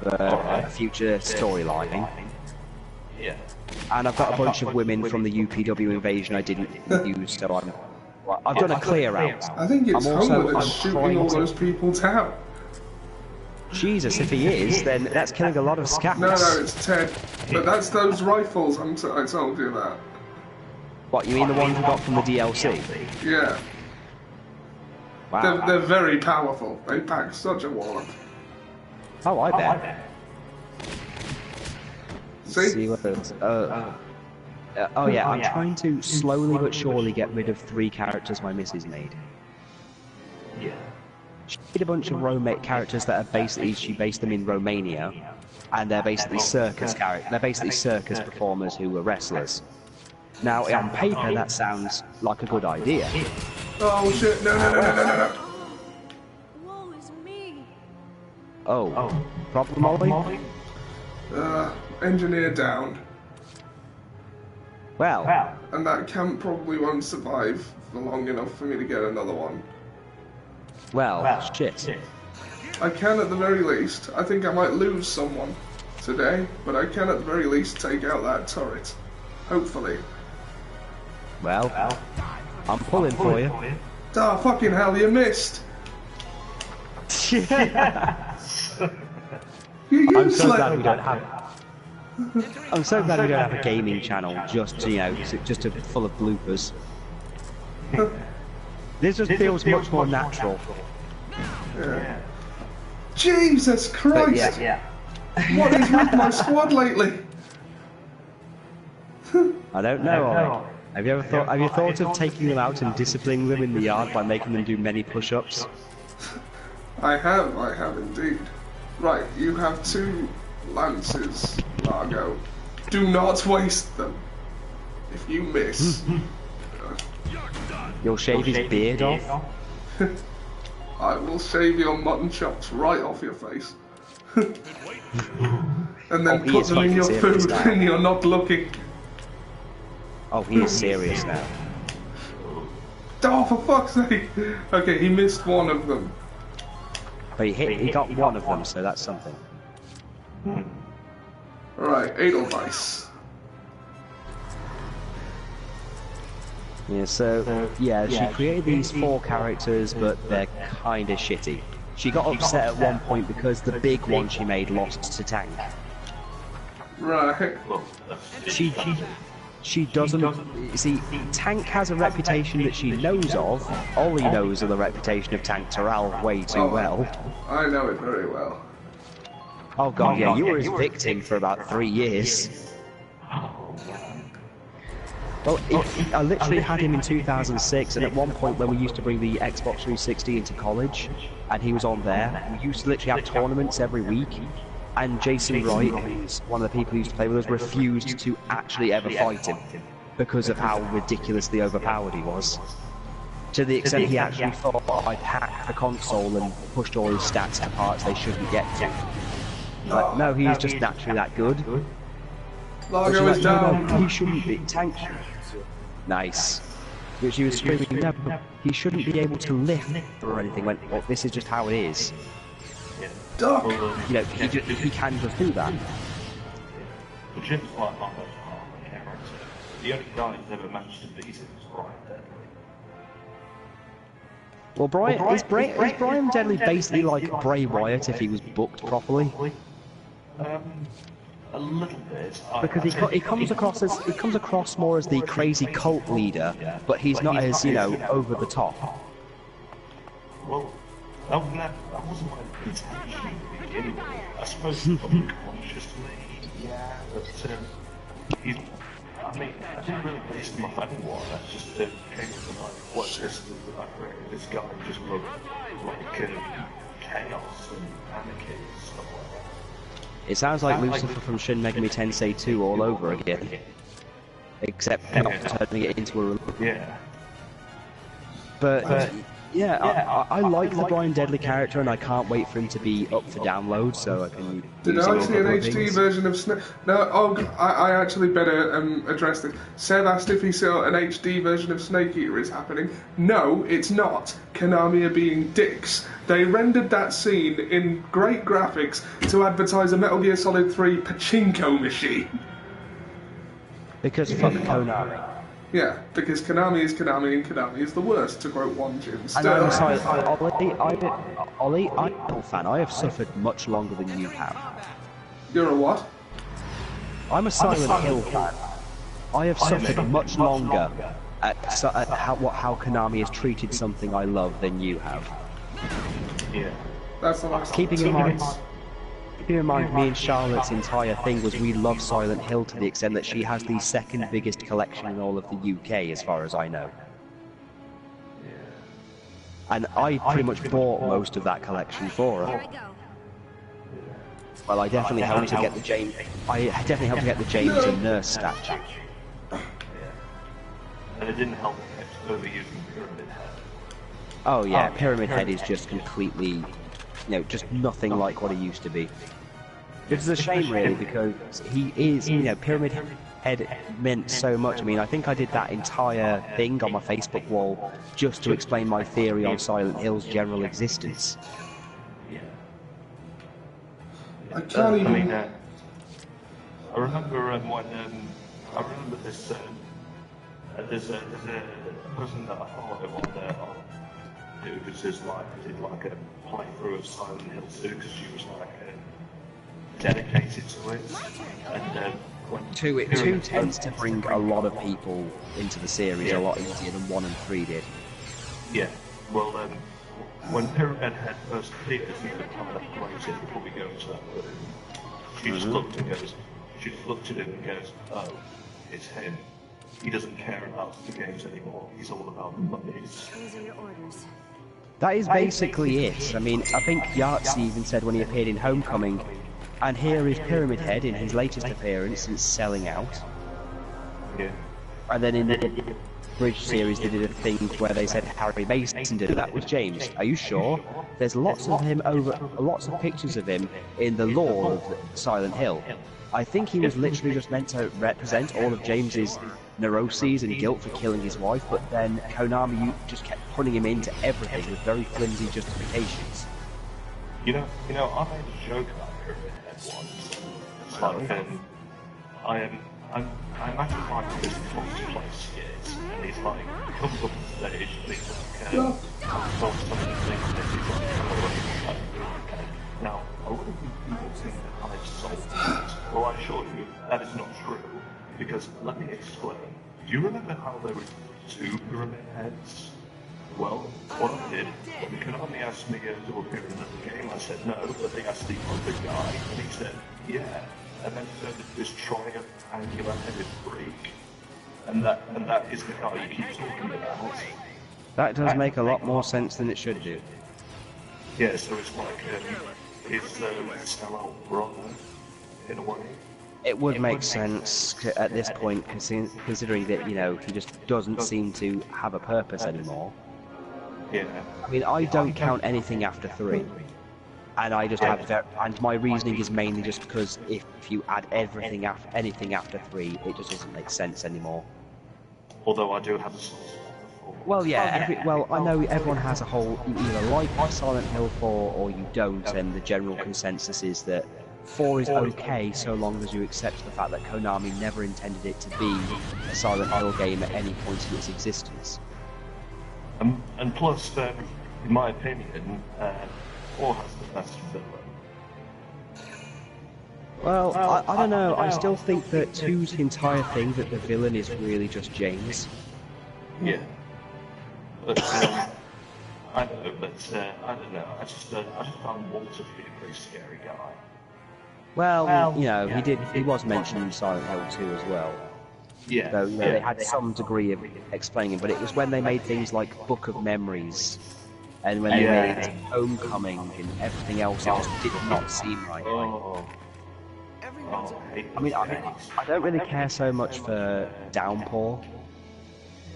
for a future storyline. And I've got a bunch of women from the UPW invasion I didn't use, so I've done a clear out. I think it's Homer that's shooting all those people down. Jesus, if he is, then that's killing a lot of scats. No, it's Ted. But that's those rifles, I told you that. What, you mean the ones we got from the DLC? Yeah. Wow. They're very powerful. They pack such a wallop. Oh, I bet. See what else? Oh yeah, I'm trying to slowly but surely get rid of 3 characters my missus made. She made a bunch of characters that are basically, she based them in Romania, and they're basically circus characters. They're basically circus performers who were wrestlers. Now, on paper, that sounds like a good idea. Oh shit! No! Woe is me. Oh, problem, Molly? Engineer down. Well. And that camp probably won't survive for long enough for me to get another one. Well, shit. I can at the very least. I think I might lose someone today, but I can at the very least take out that turret. Hopefully. Well, I'm pulling for you. Ah, fucking hell, you missed! I'm so glad we don't have... I'm so glad we don't have a gaming channel just full of bloopers. This just feels much more natural. Yeah. Jesus Christ! What is with my squad lately? I don't know, Ollie. Have you thought of taking them out and disciplining them in the yard by making them do many push-ups? I have indeed. Right, you have 2 lances, Largo. Do not waste them. If you miss, You'll shave his beard off? I will shave your mutton chops right off your face. And then put them in your food when you're not looking. Oh, he is serious now. Oh, for fuck's sake! Okay, he missed one of them. But he got one of them, so that's something. Right, Edelweiss. Yeah, so, yeah, she created these 4 characters, but they're kinda shitty. She got upset at one point because the big one she made lost to Tank. Right. She doesn't... You see, Tank has a reputation that she knows of. Ollie knows of the reputation of Tank Terrell way too well. I know it very well. Oh god, yeah, you were his victim for about 3 years. Well, I literally had him in 2006, and at one point when we used to bring the Xbox 360 into college, and he was on there, we used to literally have tournaments every week, and Jason Wright, who's one of the people who used to play with us, refused to actually ever fight him, because of how ridiculously overpowered he was. To the extent he actually thought I'd hacked the console and pushed all his stats to parts they shouldn't get to. But no, he's just naturally that good. Largo is down. No, he shouldn't be. Tank. Nice. Which he was screaming, no, he shouldn't be able to lift or anything. Well, this is just how it is. Duck! You know, he can just do that. Jim's like not much of a character. The only guy who's ever managed to beat him is Brian Deadly. Well, is Brian Deadly basically like Bray Wyatt if he was booked properly? A little bit. Because he comes across more as the crazy cult leader, but he's not as, you know, over the top. Well, that wasn't my intention to begin with. I suppose subconsciously, yeah, but he's... I mean, I didn't really base him off anyone. That's just came to the like, what this is the background. This guy just looked like chaos and anarchy and stuff like that. It sounds like Lucifer from Shin Megami Tensei 2 all over again. Except not turning it into a... Yeah. But yeah, I like the Brian Deadly character, and I can't wait for him to be up for download so I can. Did I see an HD version of Snake? No, I actually better address this. Seb asked if he saw an HD version of Snake Eater is happening. No, it's not. Konami are being dicks. They rendered that scene in great graphics to advertise a Metal Gear Solid 3 pachinko machine. Because fuck Konami. Yeah, because Konami is Konami and Konami is the worst, to quote one Jim. And I'm sorry, Ollie, I'm a fan. I have suffered much longer than you have. You're a what? I'm a Silent Hill fan. I have suffered much longer at how Konami has treated something I love than you have. Yeah. That's the last Keeping in mind, me and Charlotte's entire thing was we love Silent Hill to the extent that she has the second biggest collection in all of the UK, as far as I know. And I pretty much bought most of that collection for her. Well, I definitely helped to get the James. I definitely helped to get the James and Nurse statue. And it didn't help overusing Pyramid Head. Oh yeah, Pyramid Head is just completely, you know, just nothing like what he used to be. Which is a shame, really, because he is, you know, Pyramid Head meant so much. I mean, I think I did that entire thing on my Facebook wall just to explain my theory on Silent Hill's general existence. I can't even... I mean, I remember when, I remember this, there's a person that I follow on who was just like, did like a playthrough of Silent Hill 2 because she was like dedicated to it. And Two tends to bring a lot of people into the series a lot easier than 1 and 3 did. Yeah, well, when Pyramid Head first appeared, she was kind of waiting before we go into that room. She just looked and goes, she just looked at him and goes, oh, it's him. He doesn't care about the games anymore. He's all about the monies. Those are your orders. That is basically it. I mean, I think Yahtzee even said when he appeared in Homecoming, and here is Pyramid Head in his latest appearance since selling out. Yeah. And then in Bridge series, they did a thing where they said Harry Mason did it. That was James. Are you sure? There's lots of pictures of him in the lore of Silent Hill. I think he was literally just meant to represent all of James's neuroses and guilt for killing his wife, but then Konami just kept putting him into everything with very flimsy justifications. You know, I made a joke about her in my head once. It's like, I imagine Michael is talking to play skits, and he's like, comes up on stage, and he's like, talks some of the things that he's like, okay. Now, a lot of people think that I've solved it. Well, I assure you, that is not true, because let me explain. Do you remember how there were 2 pyramid heads? Well, what I did, when Konami asked me to appear in the game, I said no, but they asked the other guy, and he said, yeah. And then so this triangular-headed freak, and that is the guy you keep talking about. That does make a lot more sense than it should do. Yeah, so it's like his sellout brother, in a way. It would make sense at this point, considering that, you know, he just doesn't seem to have a purpose anymore. Yeah. I mean, I don't count anything after 3. And I just have, and my reasoning is mainly just because if you add anything after 3, it just doesn't make sense anymore. Although I do have a source. Well, yeah, I know everyone has a whole, you either like Silent Hill 4 or you don't, and the general consensus is that 4 is okay so long as you accept the fact that Konami never intended it to be a Silent Hill game at any point in its existence. And plus, in my opinion, 4 has the best villain. Well, I don't know, I still think that 2's entire thing, that the villain is really just James. Yeah. But, I know, but, I don't know, I just found Walter to be a pretty scary guy. Well, you know, he was mentioned in Silent Hill 2 as well. Yeah. So, you know, they had some degree of explaining, but it was when they made things like Book of Memories, and when they made Homecoming and everything else, it just did not seem right. I mean, I don't really care so much for Downpour.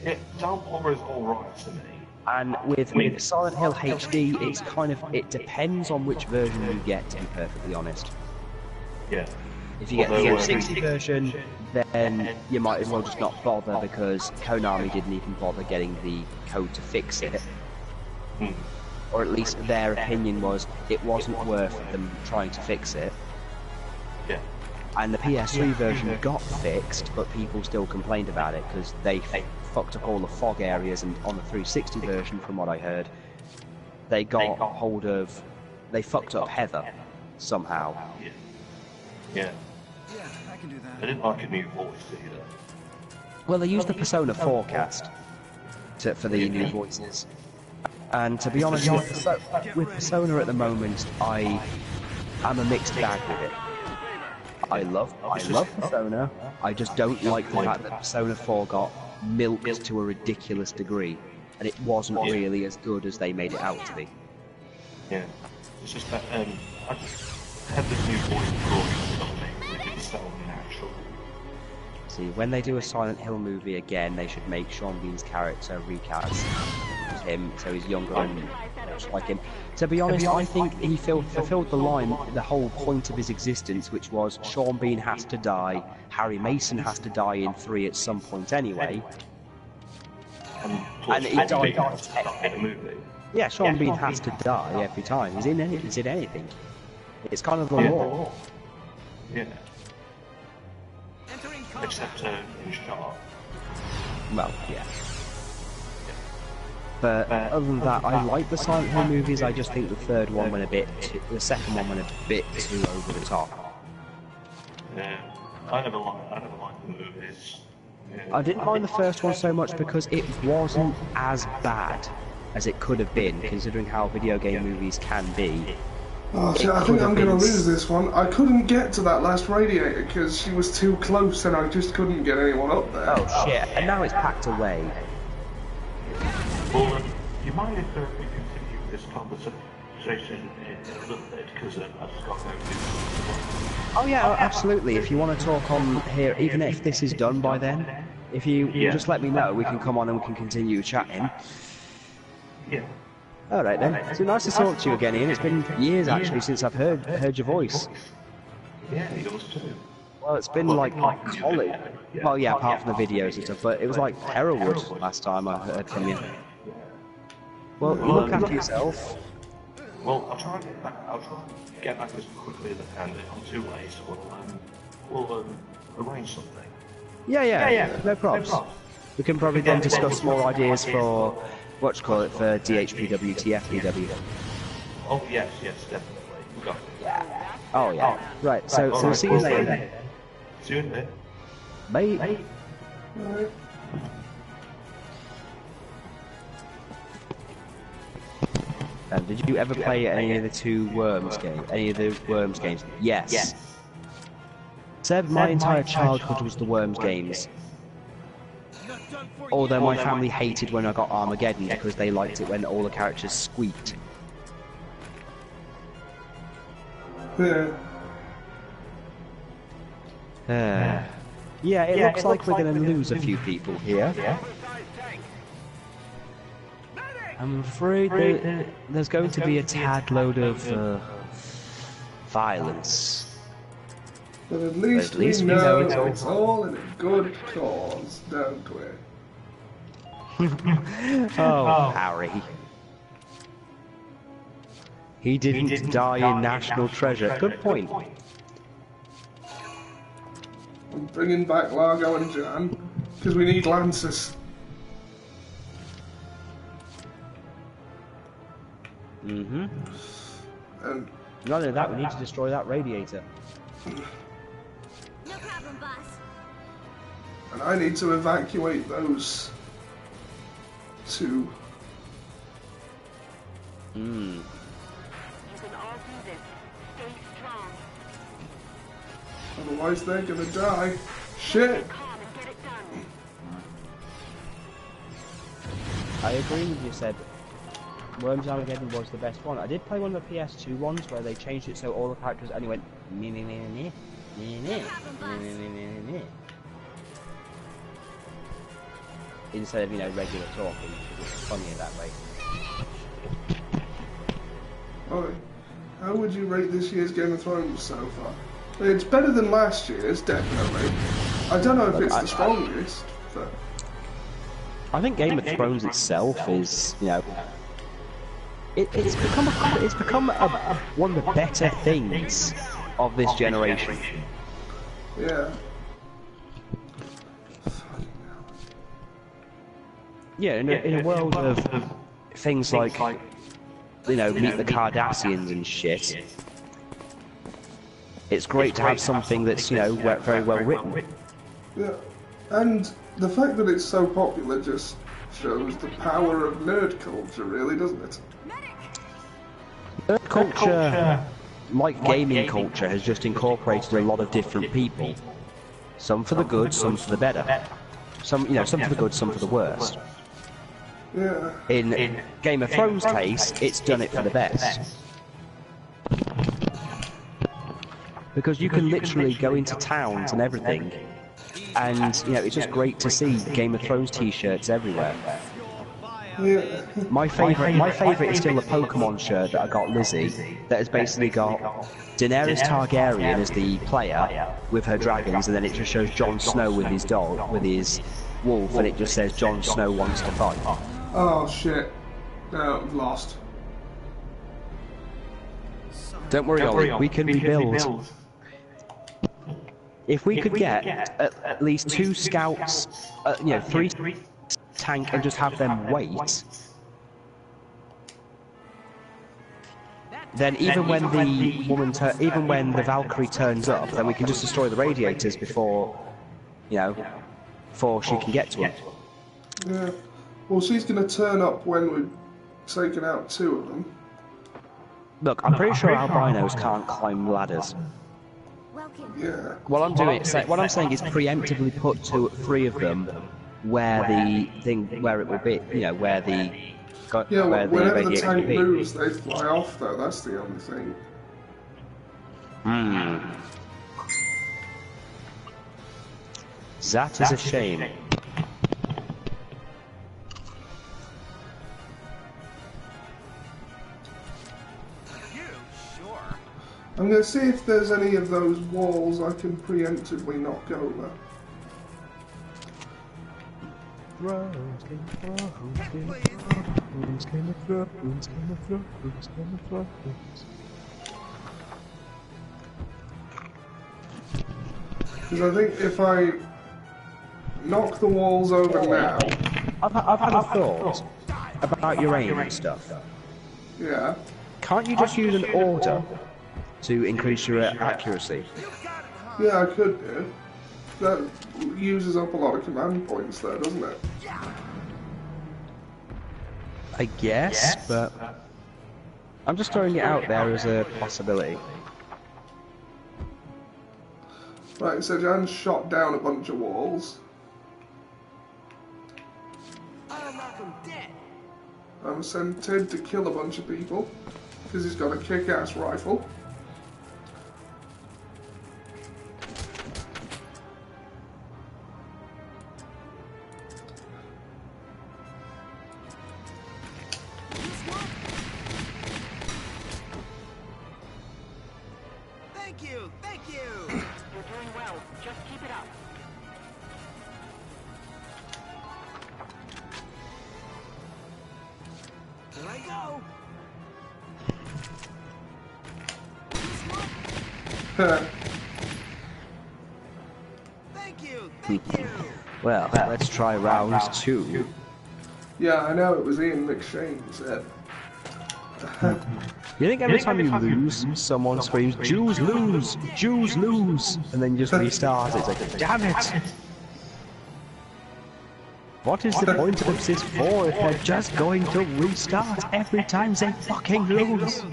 Yeah, Downpour is alright to me. And with Silent Hill HD, it's kind of, it depends on which version you get, to be perfectly honest. Yeah. If you get the 360 version, then you might as well just not bother, because Konami didn't even bother getting the code to fix it. Or at least their opinion was it wasn't worth them trying to fix it. Yeah. And the PS3 version got fixed, but people still complained about it because they fucked up all the fog areas, and on the 360 version, from what I heard, they got hold of... They fucked up Heather, somehow. Yeah. Yeah, I can do that. I didn't like a new voice either. Well, they used the Persona 4 cast for the new voices. And to be honest, with Persona at the moment, I'm a mixed bag with it. I love Persona, I just don't like the fact that Persona 4 got milked to a ridiculous degree, and it wasn't really as good as they made it out to be. Yeah, it's just that, I just had this new voice drawing, it didn't sound natural. See, when they do a Silent Hill movie again, they should make Sean Bean's character recast him, so he's younger and much like him. To be honest, I think he fulfilled the line, the whole point of his existence, which was Sean Bean has to die, Harry Mason has to die in 3 at some point anyway. And he died in a movie. Yeah, Sean Bean has to die every time. He's in anything. It's kind of the law. Yeah. Except in Star. Well, yeah. But other than that, I like the Silent Hill movies. I just think the third one went the second one went a bit too over the top. Yeah, I never liked the movies. Yeah. I didn't mind the first one so much because it wasn't as bad as it could have been, considering how video game movies can be. Oh, see, I think I'm going to lose this one. I couldn't get to that last radiator because she was too close and I just couldn't get anyone up there. Oh shit, and now it's packed away. Well, you mind if we continue this conversation in a little bit, because I just got no news. Oh yeah, absolutely. If you want to talk on here, even if this is done by then, If you just let me know, we can come on and we can continue chatting. Yeah. All right then. It's nice to talk to you again, Ian. It's been years actually since I've heard your voice. Yeah, yours too. Well, it's been like solid. Well, yeah, apart from the videos and stuff, but it was like Heraldwood last time I heard from you. Well, look after yourself. Well, I'll try and get back as quickly as I can. If I'm too late, we'll arrange something. Yeah, no problems. We can probably then discuss more ideas for, for DHPW, TFPW. Oh, yes, definitely. We got it. Yeah. Oh, yeah. Right, so see you later then. See you in a bit. Bye. Did you ever play any of the two Worms games? Any of the Worms games? Yes. Seb, my entire childhood was the Worms games. Although my family hated when I got Armageddon because they liked it when all the characters squeaked. Yeah, it looks like we're going to lose a few people here. I'm afraid that there's going to be a tad load of violence. But at least we know it's all in a good cause, don't we? Oh, Harry. He didn't die in National Treasure. Good point. I'm bringing back Largo and Jan, because we need Lancers. And not only that, we need to destroy that radiator. No problem, boss. And I need to evacuate those two. You can all do this. Stay strong. Otherwise they're gonna die. Shit! Calm and get it done. I agree with you, Seb. Worms Armageddon was the best one. I did play one of the PS2 ones where they changed it so all the characters only went instead of, regular talking. It's funnier that way. Alright, how would you rate this year's Game of Thrones so far? It's better than last year's, definitely. I don't know if it's the strongest, but... I think Game of Thrones itself is, it's become one of the better things of this generation. Yeah. Yeah, in a world of things like, meet the Cardassians and shit, it's great to have something that's, very well written. Yeah, and the fact that it's so popular just shows the power of nerd culture, really, doesn't it? Nerd culture, like gaming culture, has just incorporated a lot of different people. Some for the good, some for the better. Some for the good, some for the worst. Yeah. In Game of Thrones' case, it's done it for the best. Because you can literally go into towns and everything, and it's just great to see Game of Thrones t-shirts everywhere. Yeah. My favourite is still the Pokemon shirt that I got Lizzie, that has basically got Daenerys Targaryen as the player with her dragons, and then it just shows Jon Snow with his dog, with his wolf, and it just says Jon Snow wants to fight. Oh shit. No, I've lost. Don't worry, Ollie, we can rebuild. If we could get at least 2 scouts, 3 tank, and just have them wait, then even when the Valkyrie turns up, then we can just destroy the radiators before she can get to them. Yeah. Well, she's gonna turn up when we've taken out 2 of them. Look, I'm pretty sure albinos can't climb ladders. Yeah. What I'm saying is preemptively put 3 of them where it will be, where the whenever the tank be. moves, they fly off though, that's the only thing. That is a shame. I'm going to see if there's any of those walls I can preemptively knock over. Because I think if I knock the walls over now... I've had a thought about your aim and stuff. Yeah. Can't you just use an order to increase your accuracy? Yeah, I could do. That uses up a lot of command points there, doesn't it? I guess, but I'm just throwing it out there as a possibility. Right, so Jan shot down a bunch of walls. I'm sent Ted to kill a bunch of people, because he's got a kick-ass rifle. Thank you! Thank you! You're doing well. Just keep it up. Here I go! Thank you! Thank you! Well, let's try round 2. Yeah, I know, it was Ian McShane said. You think every time you lose, someone screams, Jews lose! Jews lose! And then you just restart it. It's like, damn it! What is the point of this for if they're just going to restart every time they fucking lose?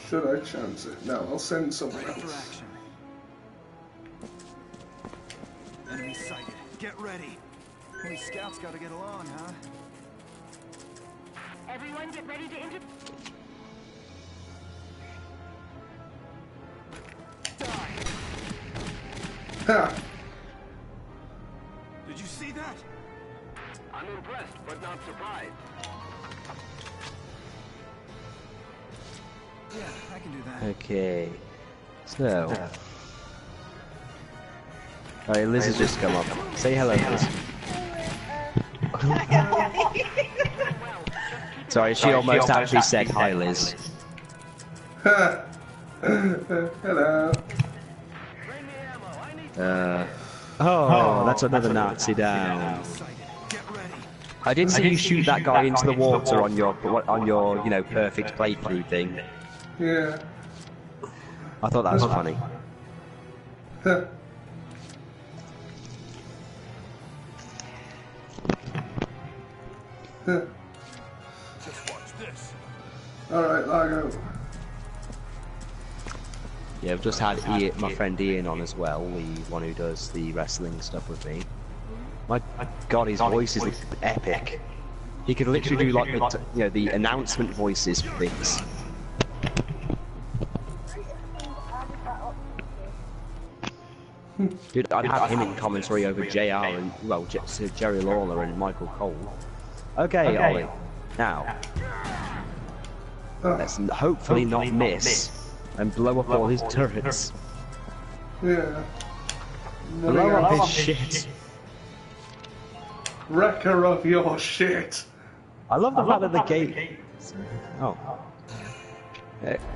Should I chance it? No, I'll send someone else. Enemy sighted. Get ready. We scouts gotta get along, huh? Everyone get ready to enter. Die! Ha! Did you see that? I'm impressed, but not surprised. Yeah, I can do that. Okay. So. Alright, Liz has just come up. Say hello, Liz. Sorry, she almost actually said hi, Liz. Hello. Oh, that's another Nazi down. I did see you shoot that guy into the water on your, you know, perfect playthrough thing. Yeah. I thought that was funny. Just watch this. Alright, Largo. Yeah, I've just had Ian, my friend Ian on as well, the one who does the wrestling stuff with me. My God, his voice is epic. He could literally do like the, you know, the announcement voices for things. Dude, I'd have him in commentary over JR and, well, Jerry Lawler and Michael Cole. Okay, Ollie. Now, let's hopefully not miss and blow up all his turrets. Yeah. Blow up his shit. Wrecker of your shit. I love the fact that the gay... Oh.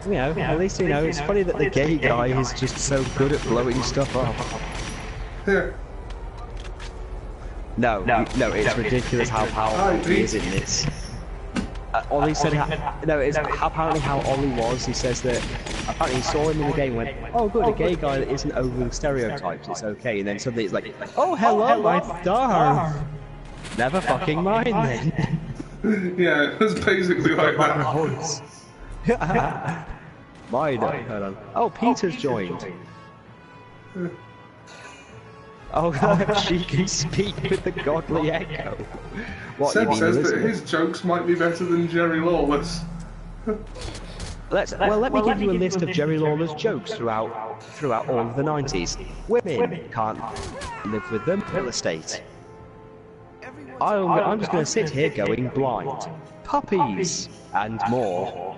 You know, at least you know, it's funny that the gay guy is just so good at blowing stuff up. No, it's ridiculous how powerful he is in this. Ollie said, no, it's apparently how Ollie was. He says that apparently he saw him in the game and went, oh good, a gay guy that isn't over the stereotypes, it's okay. And then suddenly it's like, oh hello, I'm Darth. Never fucking mind then. Yeah, it was basically like that. Mine, hold on. Oh, Peter's joined. Oh, she can speak with the godly echo. What Seb you mean, says that Elizabeth? his jokes might be better than Jerry Lawler's. Let me give you a list of Jerry Lawler's jokes throughout all of the 90s. Women can't live with them. Real estate. I'm just going to sit here going blind. Puppies and more.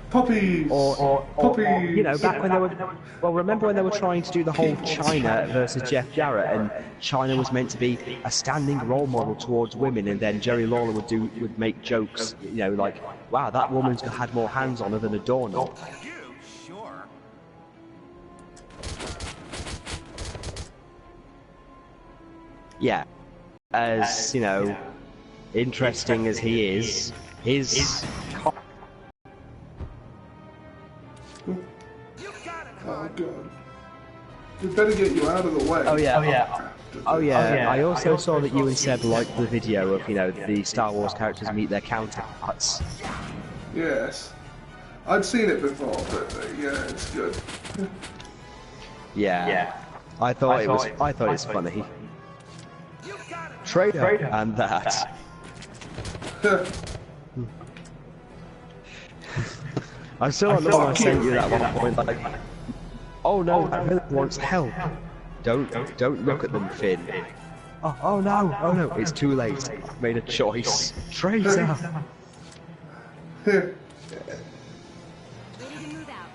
Puppies! Or, Puppies! you know, back when they were... Well, remember when they were trying to do the whole China versus Jeff Jarrett, and China was meant to be a standing role model towards women, and then Jerry Lawler would make jokes, you know, like, wow, that woman's had more hands on her than a doorknob. Sure. Yeah. As, you know, interesting as he is, his... Oh god. We better get you out of the way. Oh yeah. I also saw that you and Seb liked the video of, you know, the Star Wars characters meet their counterparts. Yes. I'd seen it before, but yeah, it's good. Yeah. I thought it was funny. Traitor and that. I still don't know when I sent you that one point, like, oh no, that villain wants help. Don't look at them, Finn. Oh no, it's too late. I've made a choice. Traitor! Ready to move out.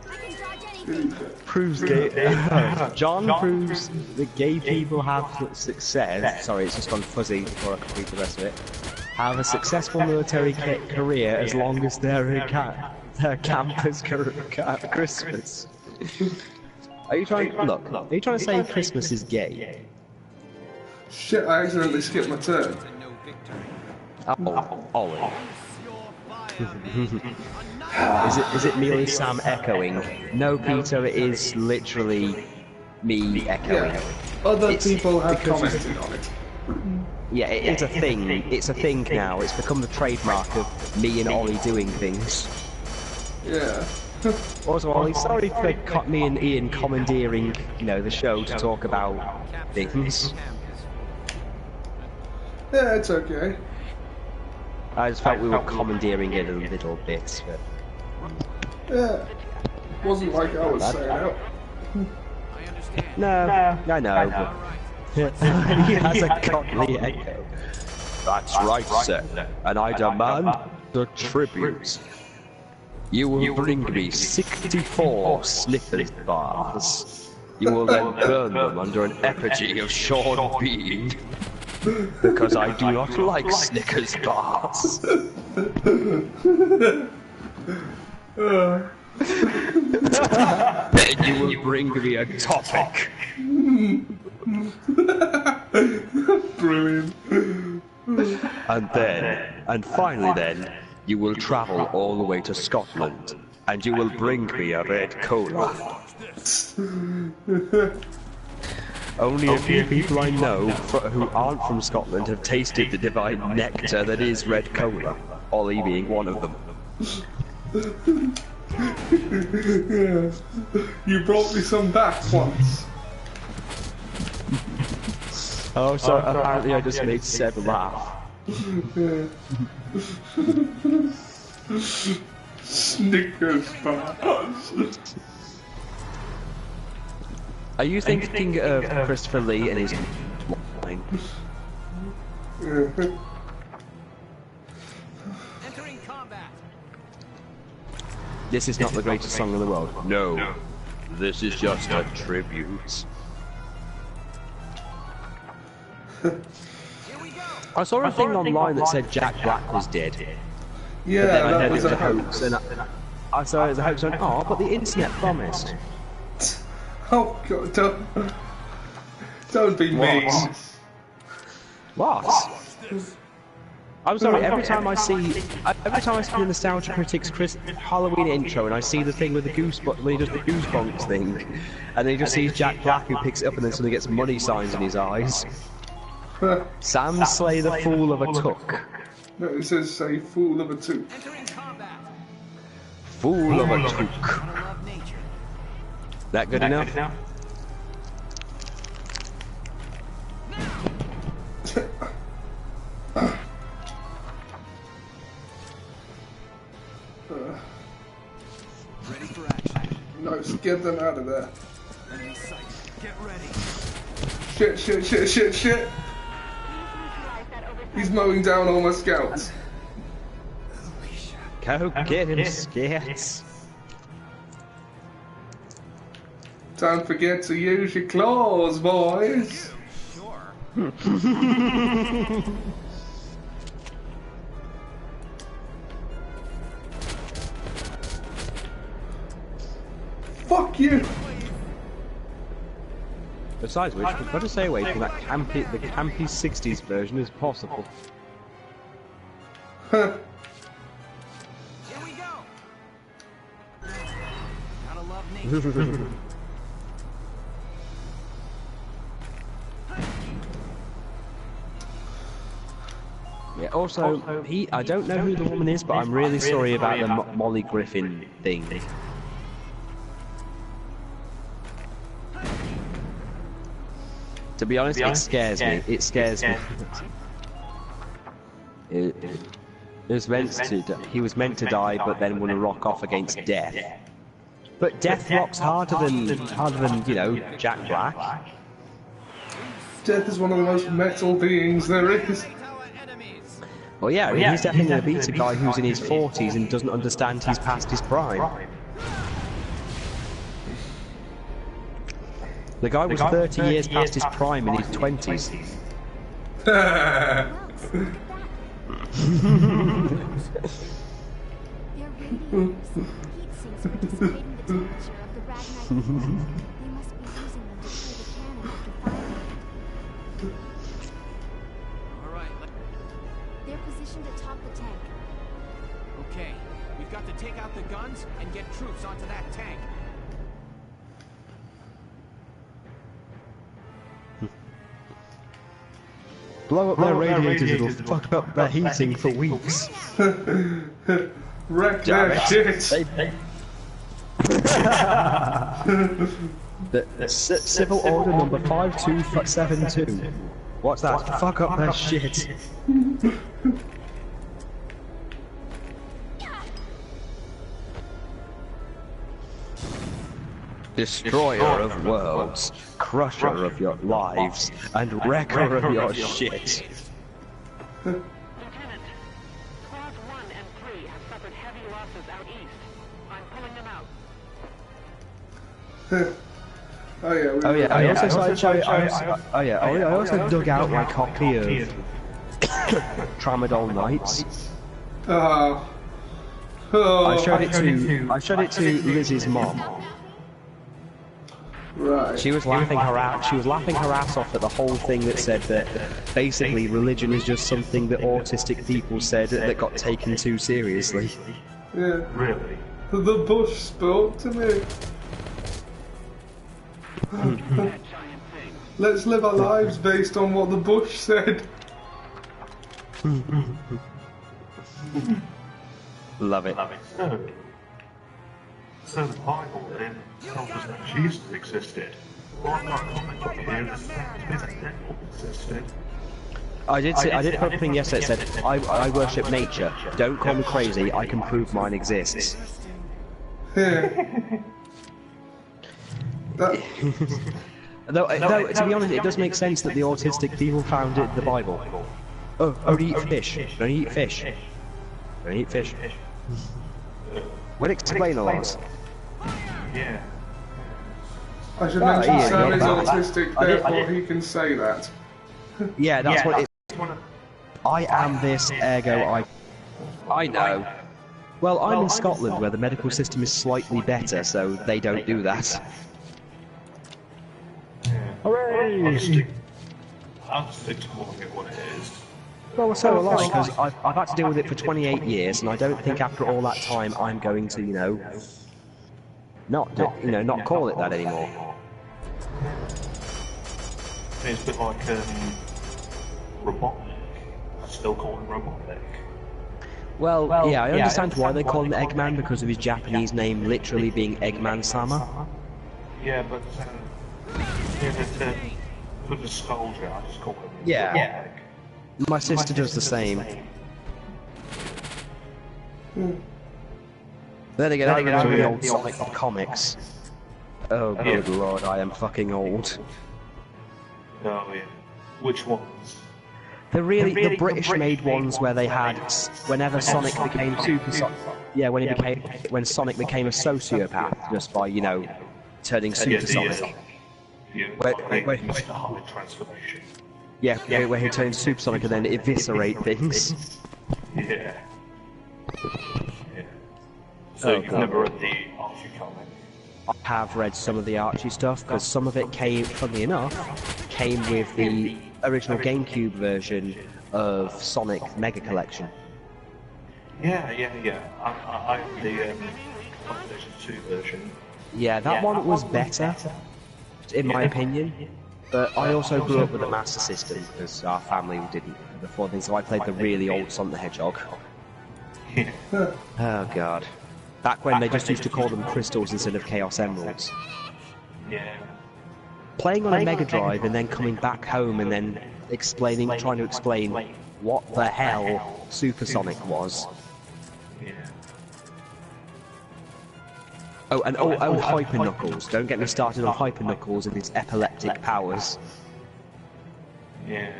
I can dodge anything. Proves John proves that gay people have success. Sorry, it's just gone fuzzy before I complete the rest of it. Have a successful military career as long as they're in their campus Christmas. Are you trying to say Christmas is gay? Shit, I accidentally skipped my turn. Oh, Ollie. Is it merely Sam echoing? No, Peter, it is literally me echoing. Yeah. Other people have commented on it. Yeah, it's a thing. It's a thing now. It's become the trademark of me and Ollie doing things. Yeah. Also, Ollie, sorry for me and Ian commandeering, you know, the show to talk about things. Yeah, it's okay. I just felt we were commandeering it a little bit, but... Yeah. Wasn't like I was saying out. No, I know. But he has a godly echo. That's right, sir. And I demand the tribute. You will bring me 64 Snickers bars. You will then burn them under an effigy of Sean Bean. Because I do not like Snickers bars. Then you will bring me a topic. Brilliant. And finally then, you will travel all the way to Scotland, and you will bring me a red cola. Only a few people I know who aren't from Scotland have tasted the divine nectar that is red cola, Ollie being one of them. Yeah. You brought me some back once. Oh, so apparently I just made Seb laugh. Snickers bars. Are you thinking of Christopher Lee and his line? Entering combat. This is not the greatest song in the world. No. This is just a tribute. I saw a thing online that said Jack Black was dead. Yeah, but then I that heard was it was a a hoax, and I saw it as a hoax, and oh, but the internet promised. Oh god, don't be mean. What? I'm sorry, every time I see the Nostalgia Critics Halloween intro and I see the thing with the goosebumps thing, and then he just sees Jack Black who picks it up and then suddenly gets money signs in his eyes. Sam slay the fool of a took. No, it says say fool of a took. Fool of a took. That good enough? Ready for action. Nice, get them out of there. Enemy sight. Get ready. Shit, shit, shit, shit, shit. He's mowing down all my scouts. Go get him, Skits. Don't forget to use your claws, boys. Sure. Fuck you. Besides which, we've got to stay away from that campy, the campy 60s version as possible. Huh. Here we go. Gotta love nature. Yeah, also, I don't know who the woman is, but I'm really sorry about the Molly Griffin thing. To be honest, it scares me. It scares me. It was meant to. He was meant to die, but then want to rock off against death. But death rocks harder than you know, Jack Black. Death is one of the most metal beings there is. Well, yeah, he's definitely going to beat a guy who's in his 40s and doesn't understand he's past his prime. The guy was 30 years past his prime in his 20s. Their radiators. Heat sinks are dissipating the temperature of the Ragnite fuel. They must be using them to cool the cannon after firing it. All right. They're positioned atop the tank. Okay. We've got to take out the guns and get troops onto that tank. Blow up their radiators, it'll fuck up their heating for weeks. Wreck their shit. The Civil Order number 5272. What's that? Fuck up their shit. Destroyer of worlds, crusher of your lives, and wrecker of your shit. Lieutenant, Squads 1 and 3 have suffered heavy losses out east. I'm pulling them out. Oh yeah. I also dug out my copy of Tramadol Nights. I showed it to Liz's mom. Right. She was laughing her ass off at the whole thing that said that basically religion is just something that autistic people said that got taken too seriously. Yeah. Really? The bush spoke to me. Let's live our lives based on what the bush said. Love it. So the Bible then tells us that Jesus existed. Well, I'm not commenting here that the devil existed. I did put a thing yesterday that said, I worship nature. Don't call me crazy, I can prove mine exists. Yeah. Though, to be honest, it does make sense that the autistic people founded the Bible. Oh, only eat fish. Don't eat fish. Don't eat fish. Would explain a lot. Yeah. I should mention Sam is autistic, therefore he can say that. Yeah, that's what it is. I am this, ergo I know. Well, I'm in Scotland, where the medical system is slightly better, so they don't do that. Hooray! I'll stick to calling it what it is. Well, so will I, because I've had to deal with it for 28 years, and I don't think after all that time I'm going to, not call it that anymore. It's a bit like Robotnik. I still call him Robotnik. Well, yeah, I understand why they call him Eggman, because of his Japanese name literally being Eggman-sama. Yeah, but for the nostalgia, I just call him Yeah. My sister does the same. Then again, I get the old Sonic comics. Oh, good lord, I am fucking old. Oh yeah. Which ones? The British-made ones where they had whenever Sonic became Super Sonic. Yeah, when Sonic became a sociopath just by turning Super Sonic. Yeah. Where Mr. Hyde transformation. Yeah, where he turns Super Sonic and then eviscerate things. Yeah. So you've never read the Archie comic? I have read some of the Archie stuff because some of it came, funnily enough, with the original GameCube version of Sonic Mega Collection. Yeah. I have the PlayStation 2 version. Yeah, that one was better, in my opinion. But I also grew up with a Master System because our family didn't before things, so I played the really old Sonic the Hedgehog. Oh god. Back when they just used to call them crystals instead of Chaos Emeralds. Yeah. Playing on a Mega Drive and then coming back home and then trying to explain what the hell Super Sonic was. Yeah. Oh, and Hyper Knuckles. Don't get me started on Hyper Knuckles and his epileptic powers. Yeah.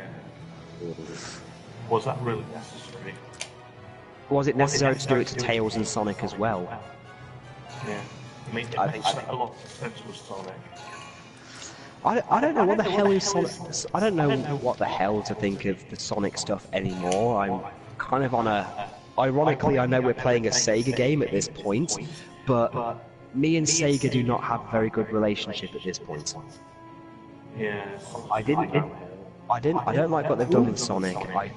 Was that really necessary? Was it necessary to do it to Tails and Sonic as well? Yeah. I mean, I think a lot of sense with Sonic. I don't know what the hell is Sonic. I don't know what the hell to think of the Sonic stuff anymore. I'm kind of on a. Ironically, I know we're playing a Sega game at this point, but me and Sega do not have a very good relationship at this point. Yeah. I don't like what they've done with Sonic. I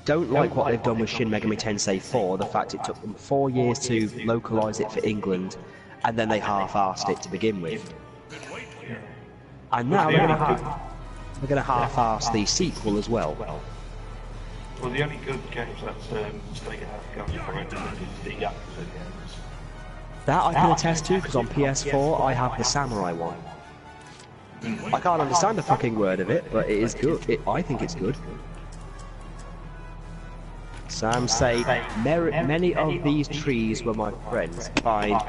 don't like what they've done with Shin Megami Tensei 4. The fact it took them 4 years to localize it for England, and then they half-arsed it to begin with. And now they're going to half-arse the sequel as well. Well, the only good games that Sega have going for it is the Yakuza games. That I can attest to, because on PS4 I have the Samurai one. I can't understand a fucking word of it, but it is good. I think it's good. Sam say, many of these trees were my friends. Fine.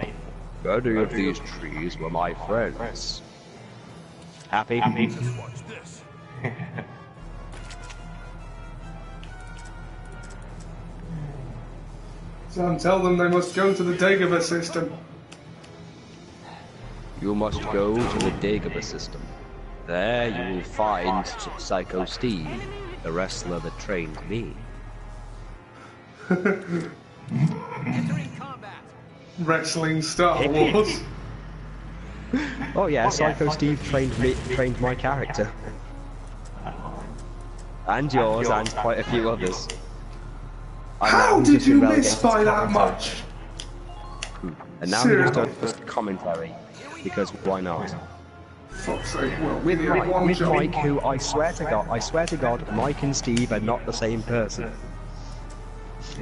Many of these trees were my friends. Happy? Watch this. Sam, tell them they must go to the Dagobah system. You must go to the Dagobah system. There you will find Psycho Steve, the wrestler that trained me. Entering combat. Wrestling Star Wars. Oh yeah, Psycho Steve trained my character. And yours, and quite a few others. How did you miss by that much? And now he just does commentary, because why not? Fuck's sake, well, With Mike, who I swear to God, Mike and Steve are not the same person.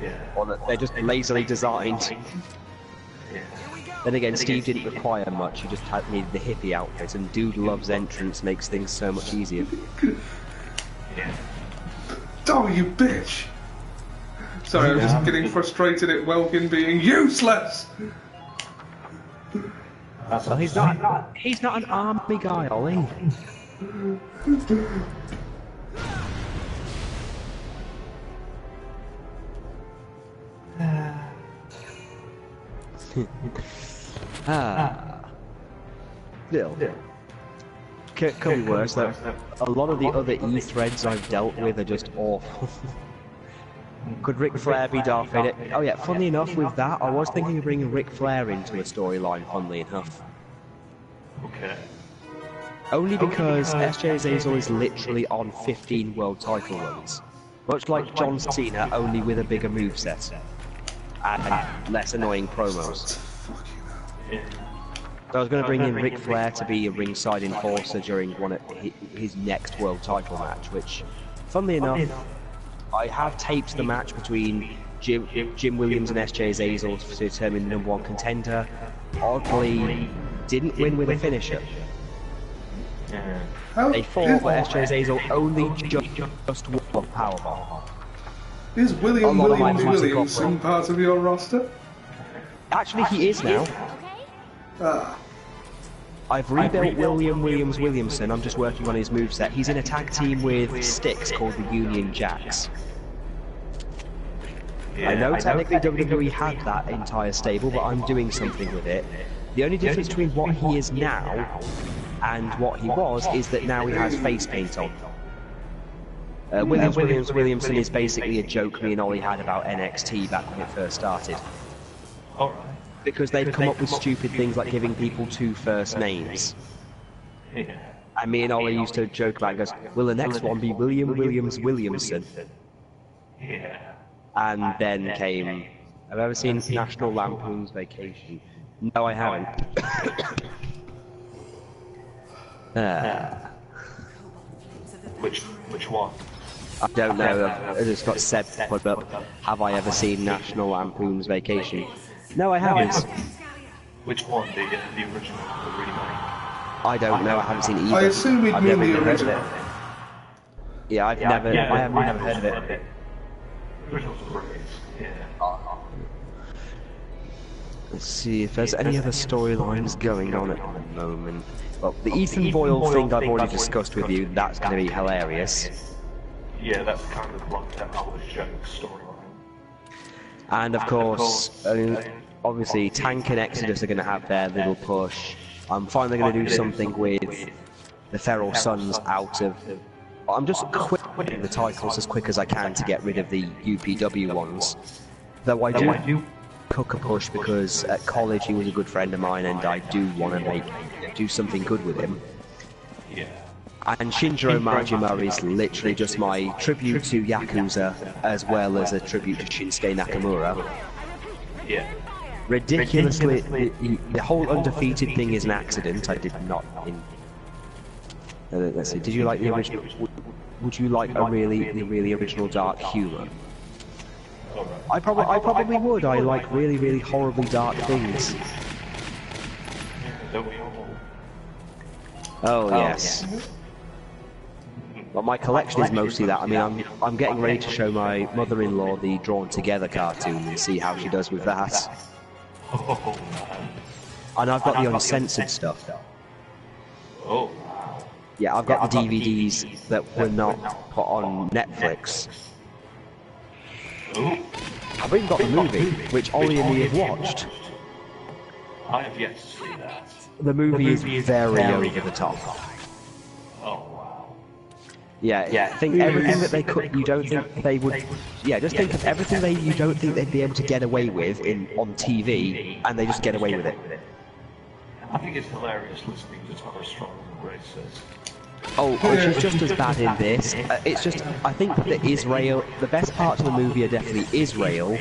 Yeah. Or that they're just lazily designed. Yeah. Then again, Steve didn't require much, he just needed the hippie outfit, and Dude Loves entrance makes things so much easier. Yeah. Oh, you bitch! Sorry, I was just getting frustrated at Welkin being useless! Well, he's not an army guy, Ollie. Still. Could be worse though. A lot of the other E-threads I've dealt with are just awful. Could Ric Flair be Darth Vader? Oh yeah, funnily enough with that, I was thinking of bringing Ric Flair into a storyline, funnily enough. Okay. Only because SJ Azazel is literally on 15 world title runs. Much like John Cena, only with a bigger moveset. And less annoying promos. Yeah. So I was going to bring in Ric Flair to be a ringside enforcer during one of his next world title match, which, funnily enough, I have taped the match between Jim Williams and SJ Azazel to determine the #1 contender. Oddly, didn't win with a finisher. Yeah. They fought, but SJ Azazel only just won a powerbomb. Is William A lot of my Williamson part of your roster? Actually, he is now. Okay? Ah. I've rebuilt Williamson. I'm just working on his moveset. He's in a tag team with Styx called the Union Jacks. I know technically WWE had that entire stable, but I'm doing something with it. The only difference between what he is now and what he was is that now he has face paint on. Williamson is basically a joke me and Ollie had about NXT back when it first started. Alright. Because they've come up with stupid things like giving people 2 first names. Yeah. And me and Ollie used to joke about it, goes, will the next one be Williamson? Yeah. And then came, have you ever seen National Lampoon's Vacation? No, I haven't. Which one? I don't know, I just got Seb put up, have I ever seen National Lampoon's Vacation? No, I haven't. Which one? The original, the remake? I don't know, I haven't seen either. I assume we'd mean the original. Yeah, I haven't never heard of it. The original's brilliant, yeah. Let's see if there's any other storylines going on at the moment. Well, the Ethan Boyle thing I've already discussed with you, that's going to be hilarious. Yeah, that's kind of like that Alice joke storyline. And of course, obviously, Tank and Exodus are going to have their little push. I'm finally going to do something with the Feral Sons out of... I'm just quitting the titles as quick as I can to get rid of the UPW ones. Though I do cook a push because at college he was a good friend of mine and I do want to do something good with him. Yeah. And Shinjiro Majima is literally just my tribute to Yakuza as well as a tribute to Shinsuke Nakamura. Yeah. Ridiculously, the whole undefeated thing is an accident. I did not. Let's see. Did you like the original? Would you like the really original dark humor? I probably would. I like really horribly dark things. Oh yes. Well, my collection is mostly that. I mean, I'm getting ready to show my mother-in-law the Drawn Together cartoon and see how she does with that. And I've got the uncensored stuff. Oh. Yeah, I've got the DVDs that were not put on Netflix. I've even got the movie, which Ollie and me have watched. I have yet to see that. The movie is very over the top. Oh wow. Yeah. Think everything that they could, you don't think they would. Yeah, just think of everything you don't think they'd be able to get away with on TV, and they just get away with it. I think it's hilarious listening to Tara Strong and Grace says. Oh, which is just as bad in this. It's just, I think that the best parts of the movie are definitely Israel.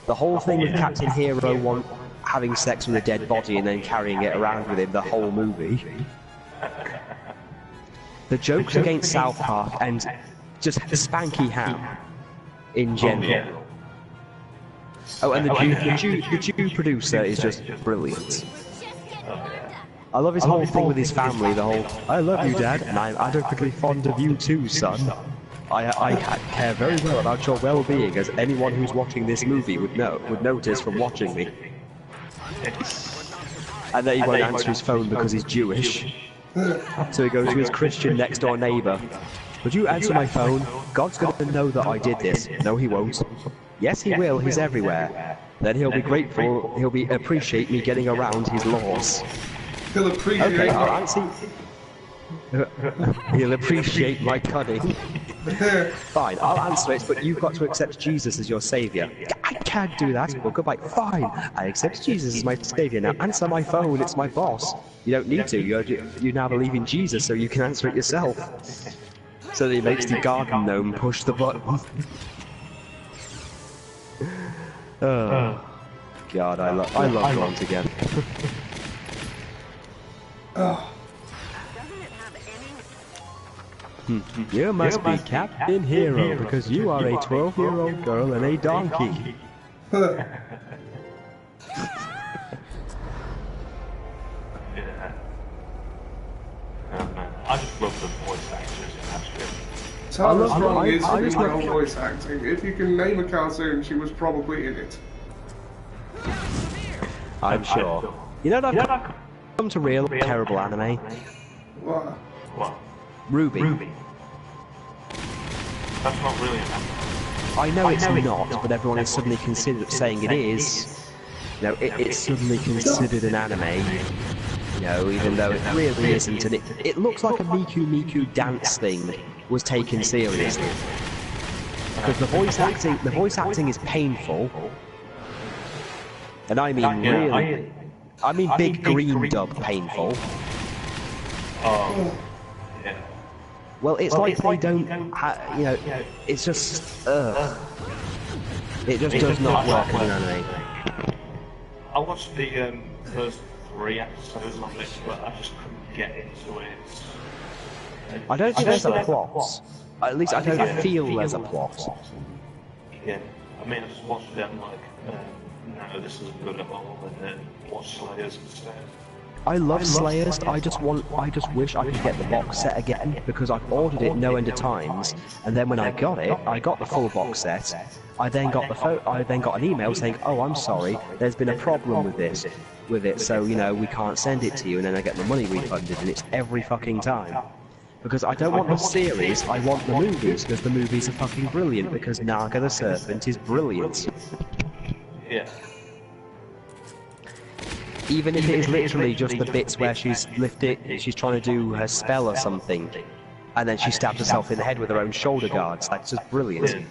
The whole thing with Captain Hero having sex with a dead body and then carrying it around with him the whole movie. The jokes against South Park and just Spanky Ham in general. Oh, and the Jew producer is just brilliant. I love his whole thing with his family, the whole, I love you, Dad, and I'm adequately fond of you too, son. I care very well about your well-being, as anyone who's watching this movie would notice from watching me. And then he won't answer his phone because he's Jewish. So he goes to his Christian next-door neighbour. Would you answer my phone? God's going to know that I did this. No, he won't. Yes, he will. He's everywhere. Then he'll be grateful. He'll appreciate me getting around his laws. He'll appreciate. Okay, I'll answer. He'll appreciate my cunning. Fine, I'll answer it, but you've got to accept Jesus as your saviour. I can't do that. Well, goodbye. Fine, I accept Jesus as my saviour. Now answer my phone. It's my boss. You don't need to. You now believe in Jesus, so you can answer it yourself. So that he makes the garden gnome push the button. Oh, God, I love Drawn Together. You must be Captain Hero because you are a 12-year-old girl and a donkey. I just love the voice actors in that shit. Tara Strong is really well voice acting. If you can name a cartoon, she was probably in it. I'm sure. You know that Come to real terrible anime. What? What? Ruby. That's not really an anime. I know it's not, but everyone is suddenly saying it is. You know, it's suddenly considered an anime. You know, even though it really isn't, and it looks like a Miku Miku dance thing was taken seriously. Because the voice acting is painful. And I mean really, I mean big green dub painful. Oh, yeah. Well, it's like they don't, you know, it's just, it just does not work as an anime. I watched the first 3 episodes of it, but I just couldn't get into it. I don't think there's a plot. At least I don't feel there's a plot. Yeah, I mean, I just watched it and like, no, this isn't good at all, and then watch Slayers instead. I love Slayers. I just wish I could get the box set again, because I've ordered it no end of times, and then when I got it, I got the full box set. I then got an email saying, "Oh, I'm sorry, there's been a problem with it, so you know we can't send it to you," and then I get the money refunded, and it's every fucking time. Because I don't want the series, I want the movies, because the movies are fucking brilliant, because Naga the Serpent is brilliant. Yeah. Even if it is literally just the bits where she's trying to do her spell or something, and then she stabs herself in the head with her own shoulder guards, that's just brilliant.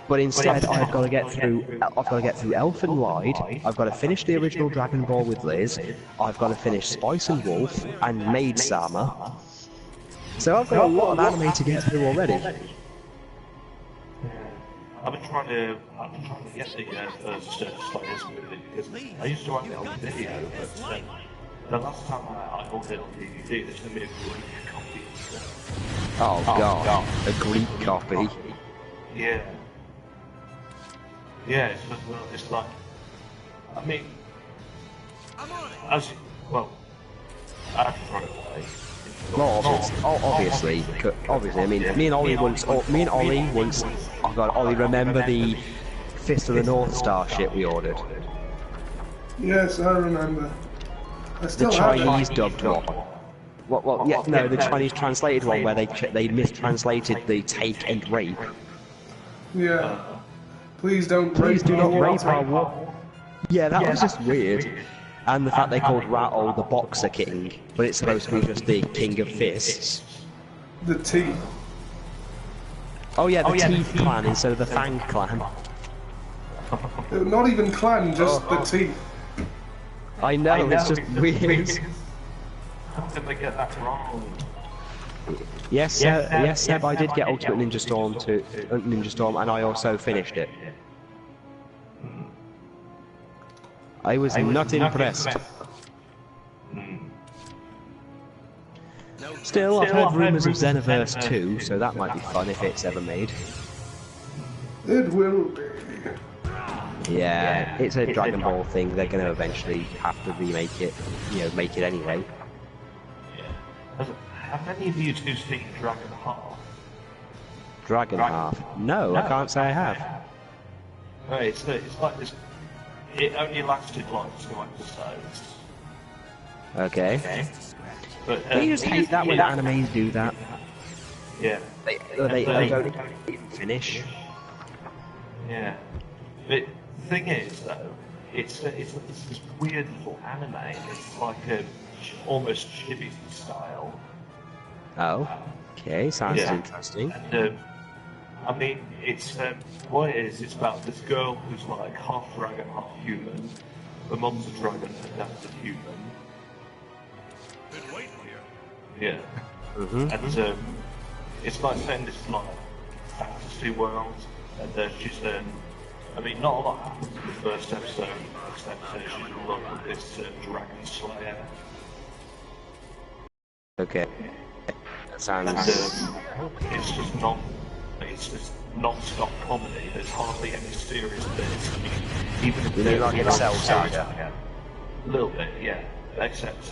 But instead, I've got to get through Elfen Lied, I've got to finish the original Dragon Ball with Liz, I've got to finish Spice and Wolf, and Maid Sama. So I've got a lot of anime to get through already. I've been trying to get the first Slayers movie, because I used to watch it on video, but the last time I ordered it on DVD, there's going to be a Greek copy instead. Oh god, a Greek copy. Yeah. Yeah, it's like, I mean, well, I have to throw it away. Well, obviously, I mean, me and Ollie once, oh god, Ollie, remember the Fist of the North Star shit we ordered? Yes, I remember. I still the have Chinese dubbed one. Well, yeah, no, the Chinese translated one where they mistranslated the take and rape. Yeah. Please do not rape our war. Yeah, that was just weird. And the fact they called Rattle the Boxer King, but it's supposed to be just the King of Fists. The Teeth. Oh yeah, the Teeth Clan instead of the Fang Clan. Not even clan, just the Teeth. I know, it's just weird. How did they get that wrong? Yes, Seb, I did get Ultimate Ninja Storm, and I also finished it. I was not impressed. Still, I've heard rumours of Xenoverse 2, so that might be fun if it's ever made. It will be. Yeah, it's a Dragon Ball thing. They're going to eventually have to remake it, you know, make it anyway. Yeah. Have any of you two seen Dragon Half? Dragon Half? No, I can't say I have. Right, it's like this. It only lasted like 2 episodes. Okay. But you just hate that when animes do that. Yeah. They don't even finish. Yeah. But the thing is, though, it's this weird little anime. It's like a almost chibi style. Oh. Okay, sounds interesting. And, I mean, it's what it is. It's about this girl who's like half dragon, half human. Her mum's a dragon, her dad's a human. Been waiting here. Yeah. And it's like saying this like fantasy world, and she's I mean, not a lot happens in the first episode, except she's in love with this dragon slayer. Okay. That sounds. It's just non-stop comedy. There's hardly any serious bits. I mean, even if you like Cell Saga. A little bit, yeah. Except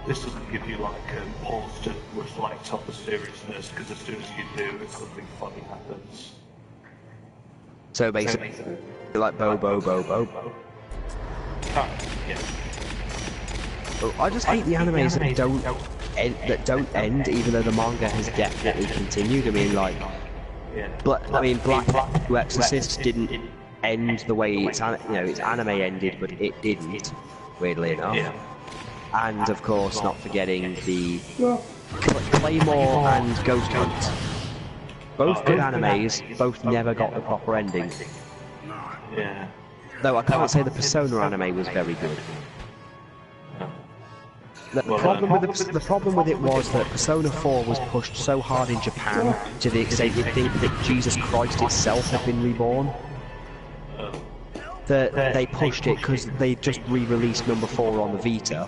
this doesn't give you like pause to reflect on the seriousness, because as soon as you do, something funny happens. So basically, like Bo. Yeah. I just hate the animes that don't end, even though the manga has definitely continued. I mean, like, Black Exorcist didn't end the way its anime ended, but it didn't, weirdly enough. Yeah. And of course, not forgetting the Claymore and Ghost Hunt. Both good animes, both never got the proper ending. Yeah. Though I can't say the Persona anime was very good. The problem with it was that Persona 4 was pushed so hard in Japan to the extent you'd think that Jesus Christ itself had been reborn. That they pushed it because they just re-released number 4 on the Vita,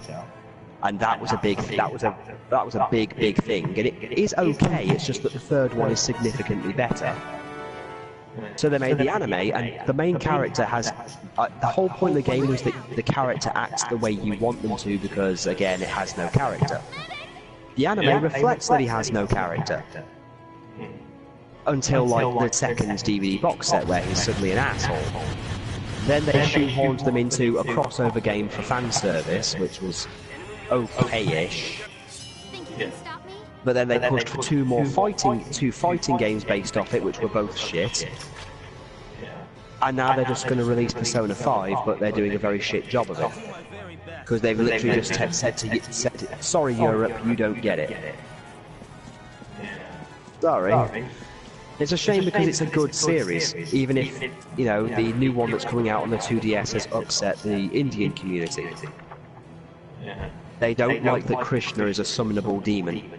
and that was a big big thing. And it is okay. It's just that the third one is significantly better. So they made the anime, and the main character has... the whole point of the game is that the character acts the way you want them to, because, again, it has no character. The anime reflects that he has no character. Until, like, the second DVD box set, where he's suddenly an asshole. Then they shoehorned them into a crossover game for fan service, which was okay-ish. But then they pushed for two fighting games based off it, which were both shit. And now they're just going to release Persona 5, but they're doing a very shit job of it. Because they've literally just said, sorry Europe, you don't get it. Sorry. It's a shame because it's a good series, even if, you know, the new one that's coming out on the 2DS has upset the Indian community. They don't like that Krishna is a summonable demon.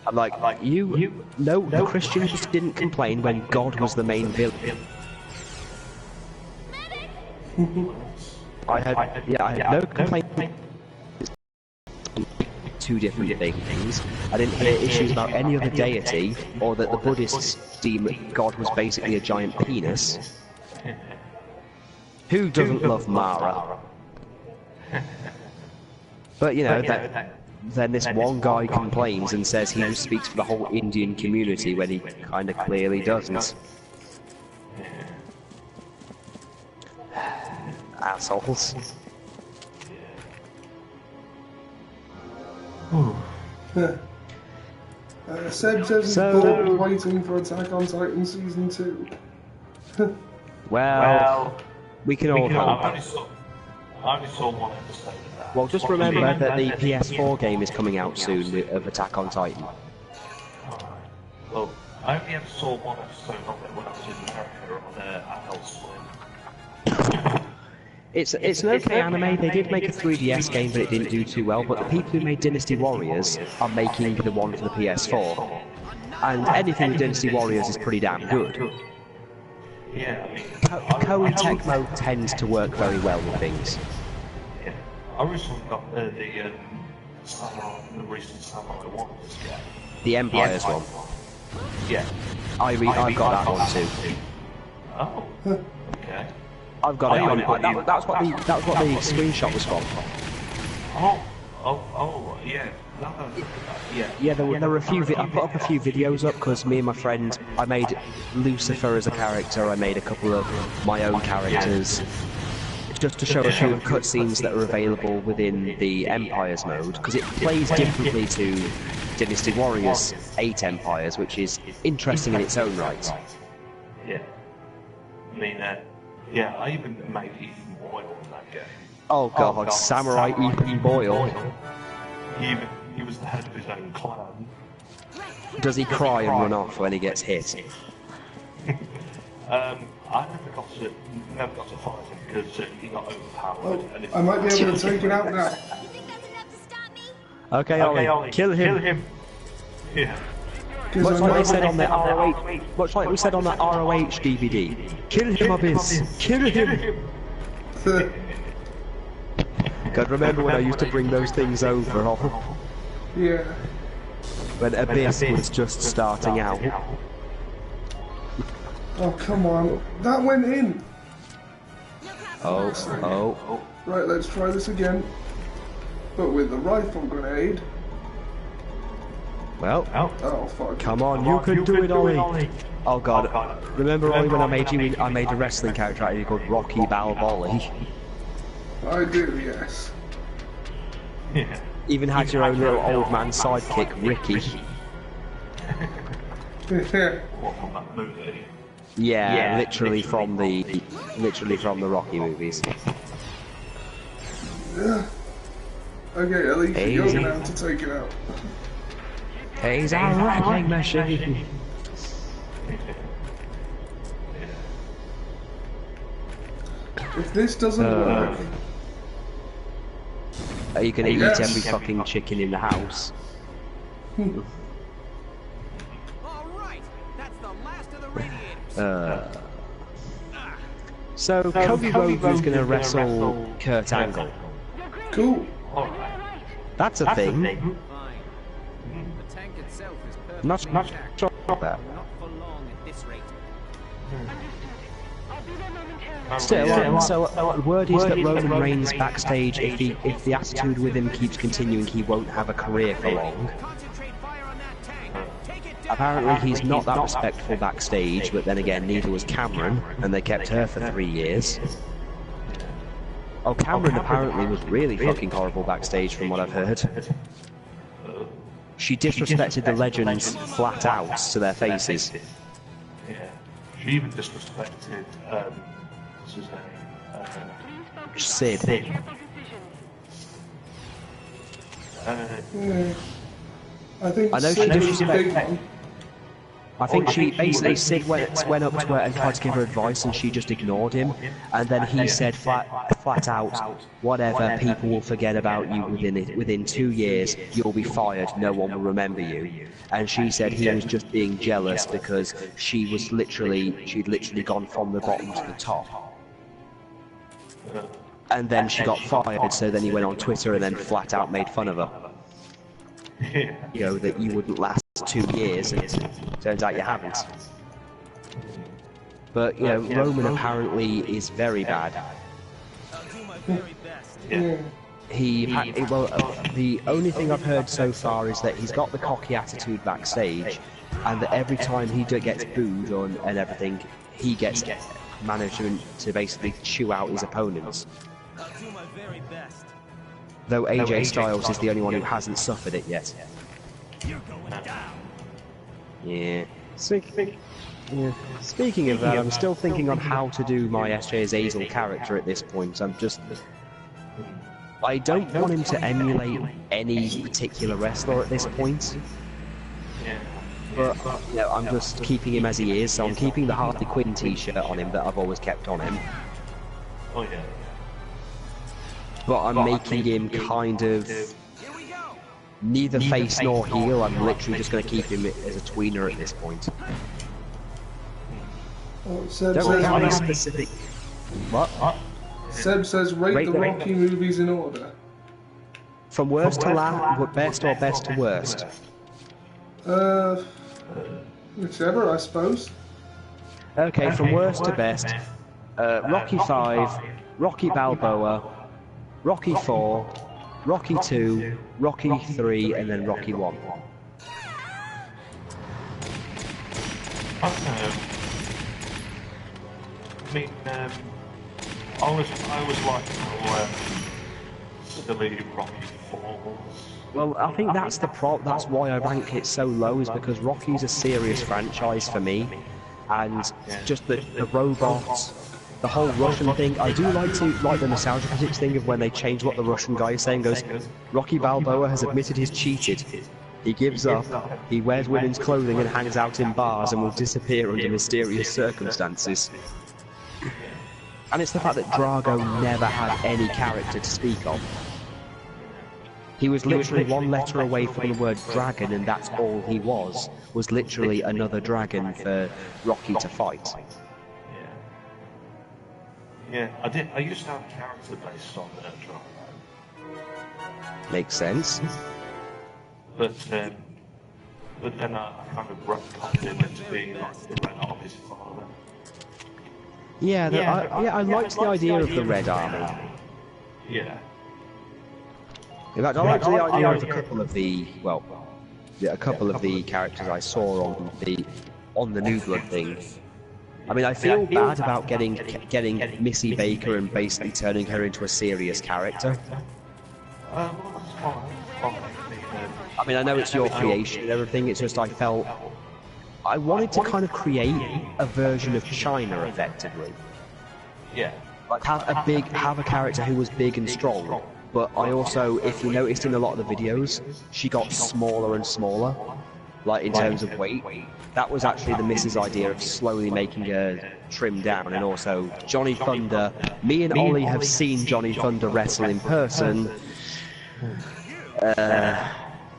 I'm like, no, the Christians didn't complain when God was the main villain. I had no complaint. Two different things. I didn't hear issues about any other deity, or that the Buddhists deem God was basically a giant penis. Who doesn't love Mara? But you know, then this one guy complains and says he speaks for the whole Indian community when he kind of clearly doesn't. Assholes. Seb says he's bored waiting for Attack on Titan Season 2. Well, we can all hope. I only saw one episode of that. Well, just remember that the PS4 game is coming out soon of Attack on Titan. Well, I only ever saw one episode of it when I was in America on Adult Swim. It's an okay anime. They did make a 3DS game, but it didn't do too well. But the people who made Dynasty Warriors are making the one for the PS4. And anything with Dynasty Warriors is pretty damn good. Yeah, I mean... Koei Tecmo tends to work very well with things. Yeah. I recently got the recent Samurai Warriors game. The Empire's one. Yeah. I've got that one too. Oh. Okay. I've got it on. That's what the screenshot was from. Oh, yeah. Yeah, there were a few. I put up a few videos up because me and my friend, I made Lucifer as a character. I made a couple of my own characters, just to show a few cutscenes that are available within the Empires mode, because it plays differently to Dynasty Warriors 8 Empires, which is interesting in its own right. Yeah. I mean, yeah, I even made Ethan Boyle in that game. Oh god, Samurai Ethan Boyle. He was the head of his own clan. Does he cry and run off when he gets hit? I never got to fight him because he got overpowered. I might be able to take it out now. Okay, Ollie, kill him. Yeah. Much like they said on the ROH, much like we said on that ROH DVD. Kill him, Abyss! Kill him! God, remember when I used to bring those things over? Yeah. When Abyss was just starting out. Oh, come on. That went in! Oh. Right, let's try this again. But with the rifle grenade. Well, oh fuck. Come on, you can do it, Ollie! Oh god, remember Ollie when I made a wrestling character out of you called Rocky Balboa? I do, yes. Yeah. Even had your own little old man sidekick, Ricky. What from that movie? Yeah, literally from the Rocky movies. Yeah. Okay, at least you're going to have to take it out. He's a wrecking machine. If this doesn't work... Are you gonna eat every fucking chicken in the house? All right, that's the last of the radiators. So Cody Rhodes is gonna wrestle Kurt Angle. Cool. That's a thing. Fine. The tank itself is perfectly Not intact. sure about that. Not for long at this rate. I'll be there momentarily. So word is that Roman Reigns backstage, if the attitude with him keeps continuing, he won't have a career for long. Concentrate fire on that tank. Take it down. Apparently he's not that respectful backstage, but then again, neither was Cameron, and they kept her for 3 years. Oh, Cameron apparently was really fucking horrible backstage from what I've heard. She disrespected the legends flat out to their faces. Yeah. She even disrespected, what's his name? Sid. I think I know she Sid was a big disrespected. one. I think she basically Sid went up to her and tried to give her advice, and she just ignored him. And then he said flat out, whatever, people will forget about you within 2 years. You'll be fired. No one will remember you. And she said he was just being jealous because she'd literally gone from the bottom to the top. And then she got fired. So then he went on Twitter and then flat out made fun of her. You know, that you wouldn't last 2 years, and it turns out you haven't. But, you know, Roman apparently is very bad. The only thing I've heard so far is that he's got the cocky attitude backstage, and that every time he gets booed and everything, he gets management to basically chew out his opponents. Though AJ Styles is the only one who hasn't suffered it yet. Yeah. Speaking of that, I'm still thinking on how to do my SJ Azazel character at this point. I don't want him to emulate any particular wrestler at this point. But, you know, I'm just keeping him as he is, so I'm keeping the Harley Quinn t-shirt on him that I've always kept on him. Oh yeah. But I'm making him kind of neither face nor heel. I'm literally just going to keep him as a tweener at this point. Seb Don't really says, have a specific... What? Seb says rate the Rocky movies in order. From worst to last, best or best to worst? Whichever, I suppose. Okay, from worst to best. Rocky 5, Rocky Balboa, Rocky 4, Rocky 2, Rocky 3, and then Rocky 1. I mean, I was like silly Rocky Falls. Well, I think that's that's why I rank it so low, is because Rocky's a serious franchise for me, and just the robots, the whole Russian thing. I do like the nostalgia critics thing of when they change what the Russian guy is saying. Goes, Rocky Balboa has admitted he's cheated. He gives up. He wears women's clothing and hangs out in bars and will disappear under mysterious circumstances. And it's the fact that Drago never had any character to speak of. He was literally one letter away from the word dragon, and that's all he was literally another dragon for Rocky to fight. Yeah, I used to have a character based on Drago. Makes sense. But then I kind of retconned him into being like the Red Army's father. Yeah, I liked the idea of the Red Army. Yeah. In fact, I liked the idea of a couple of the characters I saw on the New Blood thing. I mean, I feel bad about getting Missy Baker and basically turning her into a serious character. Well, that's fine. I mean, I know it's your creation and everything, it's just I felt... I wanted to kind of create a version of China, effectively. Yeah. Like, have a character who was big and strong, but I also, if you noticed in a lot of the videos, she got smaller and smaller, like, in terms of weight. That was actually the Miss's idea of slowly making her trim down, and also Johnny Thunder. Me and Ollie have seen Johnny Thunder wrestle in person.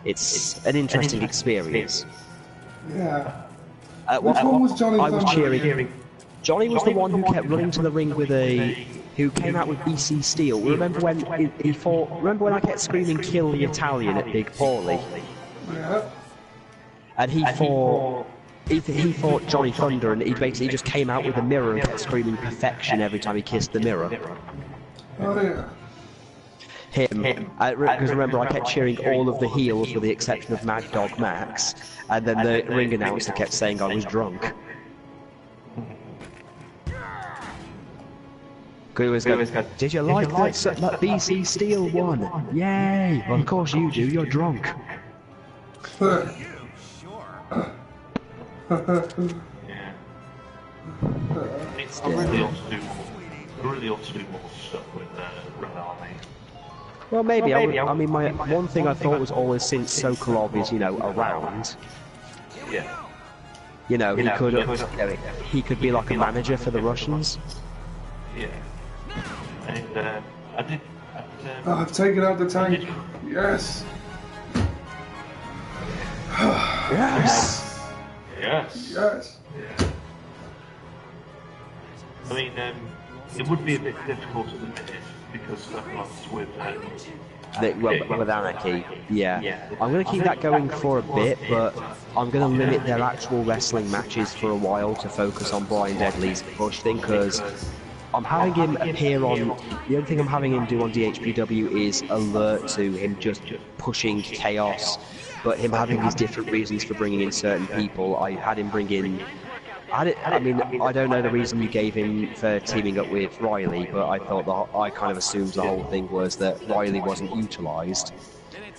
It's an interesting experience. Yeah. Which one was Johnny I was Thunder? cheering. Johnny was the one who kept running to the ring with who came out with BC Steel. Remember when he fought? Remember when I kept screaming "Kill the Italian" at Big Paulie? Yeah. And he fought Johnny Thunder, and he basically just came out with a mirror and kept screaming "Perfection" every time he kissed the mirror. Oh yeah. Him. Because remember, I kept cheering all of the heels with the exception of Mad Dog Max, and then the ring announcer kept saying I was drunk. Did you like that BC Steel one? Yay! Well, of course you do, you're drunk. Yeah. I really ought to do more stuff with Red Army. Well, maybe. I mean, my one thing I thought was always, since Sokolov is, around. Yeah. He could be like a manager for the Russians. Yeah. And I did. I've taken out the tank. Yes. Yes. Yes. Yes. I mean, it would be a bit difficult at the minute because of us with with Anarchy, yeah. I'm going to keep that going for a bit, but I'm going to limit their actual wrestling matches for a while to focus on Brian Deadly's push thing, because I'm having him appear on... The only thing I'm having him do on DHPW is alert to him just pushing chaos, but him having these different reasons for bringing in certain people. I had him bring in... I mean, I don't know the reason you gave him for teaming up with Riley, but I thought I kind of assumed the whole thing was that Riley wasn't utilised,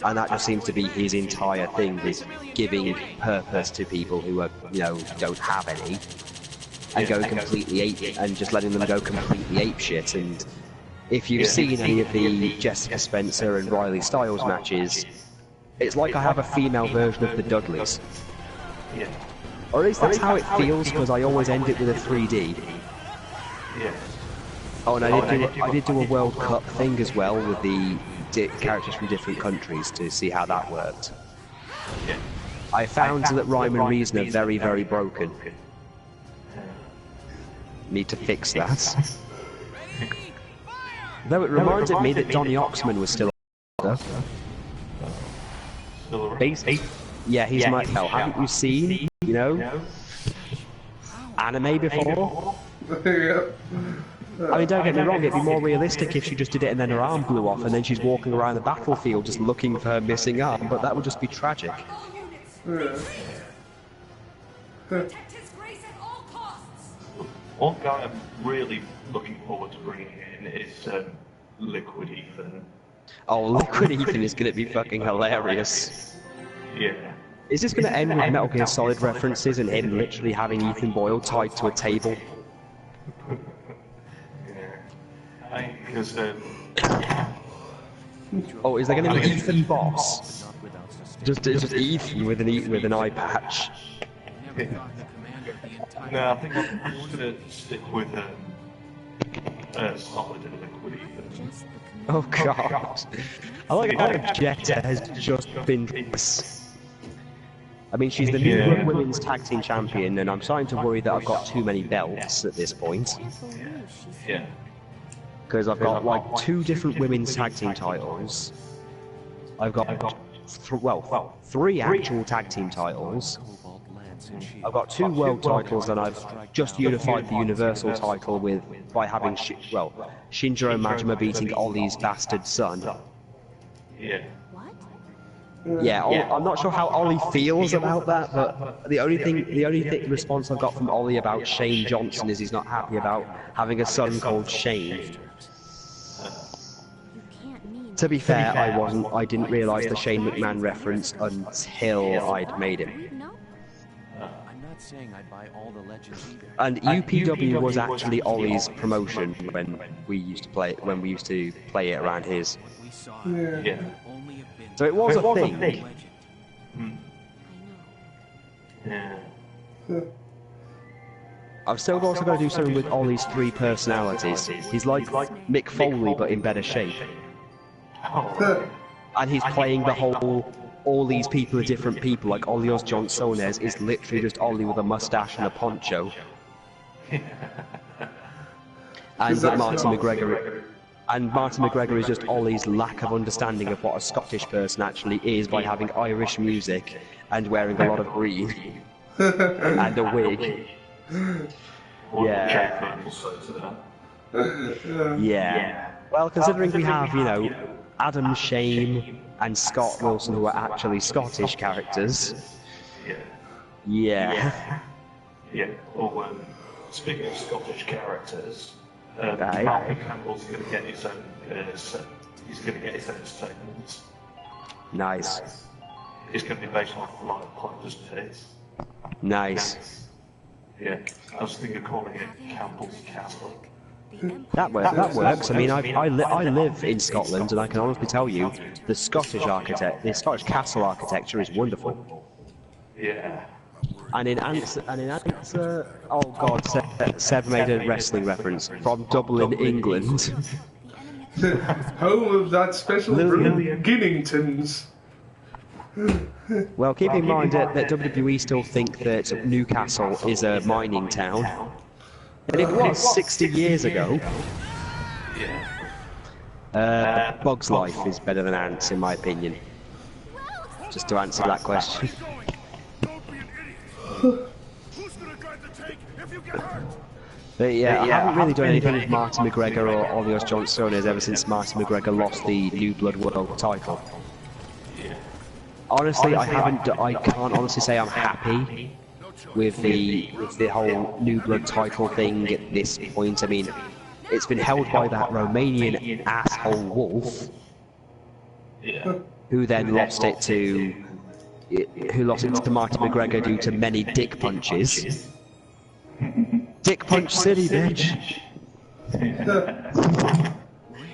and that just seems to be his entire thing, is giving purpose to people who are, don't have any, and going completely ape, and just letting them go completely apeshit. And if you've seen any of the Jessica Spencer and Riley Styles matches, it's like I have a female version of the Dudleys. Yeah. Or at least that's how it feels, because I always end it with a 3D. Yeah. Oh, and I did do a World Cup thing as well with the characters from different countries to see how that worked. Yeah. I found that Rhyme and Reason are very, very broken. Need to fix that. Though it reminded me that Donny Oxman was still around. Still around? Yeah, he's my hell. Haven't you seen, anime before? Yeah. I mean, don't get me wrong, it'd be more realistic if she just did it and then her arm blew off and then she's walking around the battlefield just looking for her missing arm, but that would just be tragic. Yeah. One guy I'm really looking forward to bringing in is Liquid Ethan. Oh, Liquid Ethan is going to be fucking hilarious. Yeah. Is this going to end with Metal Gear Solid references and him literally having Ethan Boyle tied to a table? Yeah. Because oh, is there going to be Ethan Boss? Just Ethan with an eye patch. No, I think I'm just going to stick with Solid and Liquid Ethan. Oh god. I like how Jetta has just been... I mean, she's the new women's tag team champion, and I'm starting to worry that I've got too many belts at this point. Yeah. Because I've got, like, 2 different women's tag team titles. I've got, 3 actual tag team titles. I've got 2 world titles, and I've just unified the universal title by having, Shinjiro Majima beating Ollie's bastard son. Yeah. What? Yeah, I'm not sure how Ollie feels about that, but the only response I've got from Ollie about Shane Johnson is he's not happy about having a son called Shane. To be fair, I didn't realise the Shane McMahon reference until I'd made him. I'm not saying I'd buy all the legends either. And UPW was actually Ollie's promotion when we used to play it around his. We saw Yeah. only have been So it was a thing. legend. Yeah. I've still also got to do something with Ollie's 3 personalities. He's like Mick Foley, but in better shape. And he's playing the whole, all these people are different people, like Ollie Johnsones is literally just Ollie with a mustache and a poncho. And Martin McGregor is just Ollie's lack of understanding of what a Scottish person actually is by having Irish music and wearing a lot of green. And a wig. Yeah. Yeah. Well, considering we have, you know, Adam Shane and Scott Wilson, who are actually Scottish characters. Yeah. Well, speaking of Scottish characters, Malcolm Campbell's going to get his own. He's going to get his own segments. Nice. It's going to be based on like Plunder's Pits. Nice. Yeah, I was thinking of calling it Campbell's Castle. That works. I mean, I live in Scotland, and I can honestly tell you, the Scottish castle architecture is wonderful. Yeah. And in answer, oh God, Seb made a wrestling reference from Dublin, England. Home of that special brew, Ginningtons. Well, keep in mind that WWE still think that Newcastle is a mining town. And it was 60 years ago. Bug's Life is better than Ants, in my opinion. Just to answer that question. But yeah, I haven't really done anything with Martin McGregor or Ollie Johnsones ever since Martin McGregor lost the New Blood World title. Honestly, I can't honestly say I'm happy with the whole New Blood title thing at this point. I mean, it's been held by that Romanian asshole Wolf, who then lost it to Martin McGregor due to many dick punches. Dick Punch City, bitch.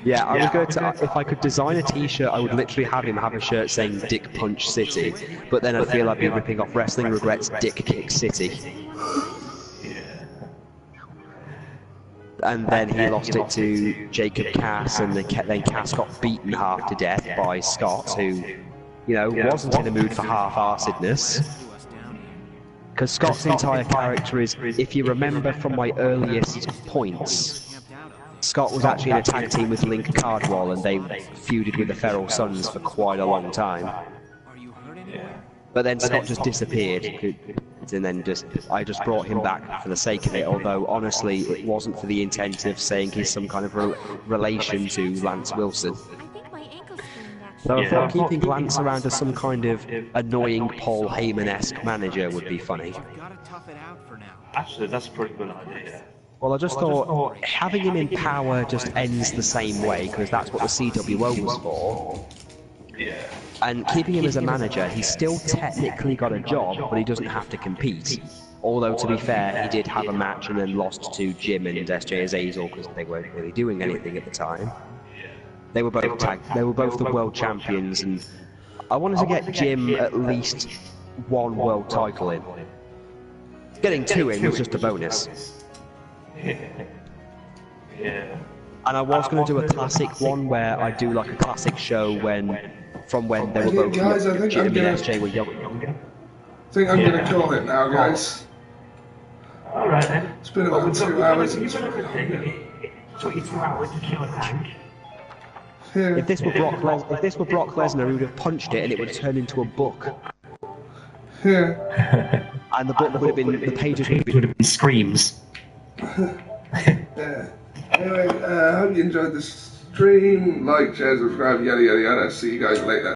Yeah, I was going to. If I could design a T-shirt, I would literally have him have a shirt saying "Dick Punch City," but then I feel I'd be ripping off Wrestling Regrets "Dick Kick City." And then he lost it to Jacob Cass, and then Cass got beaten half to death by Scott, who, you know, wasn't in the mood for half-heartedness. Because Scott's entire character is, if you remember from my earliest points, Scott was actually in a tag team with Link Cardwell, and they feuded with the Feral Sons for quite a long time. But then Scott just disappeared, and then I just brought him back for the sake of it, although honestly it wasn't for the intent of saying he's some kind of relation to Lance Wilson. So I thought keeping Lance around as some kind of annoying Paul Heyman-esque manager would be funny. Actually, that's a pretty good idea. Well, I just thought having him in power just ends the same way, because that's what the CWO was for. Yeah. And keeping him as a manager, he's still technically got a job, but he doesn't have to compete. Although, to be fair, he did have a match and then lost to Jim and SJ Azazel because they weren't really doing anything at the time. They were both the world champions, and I wanted to get Jim at least one world title in. Getting 2 in was just a bonus. Yeah. And I was going to do a classic one where I do like a classic show from when they were both guys, I think Jim I'm and SJ were younger. I think I'm going to call it now, guys. Alright then. It's been about 2 hours. So you 2 hours to kill a tank. Yeah. If this were Brock Lesnar, he would have punched it and it would have turned into a book. Yeah. And the book would have been, the pages would have been screams. Yeah. Anyway, I hope you enjoyed the stream. Like, share, subscribe, yada yada yada. See you guys later.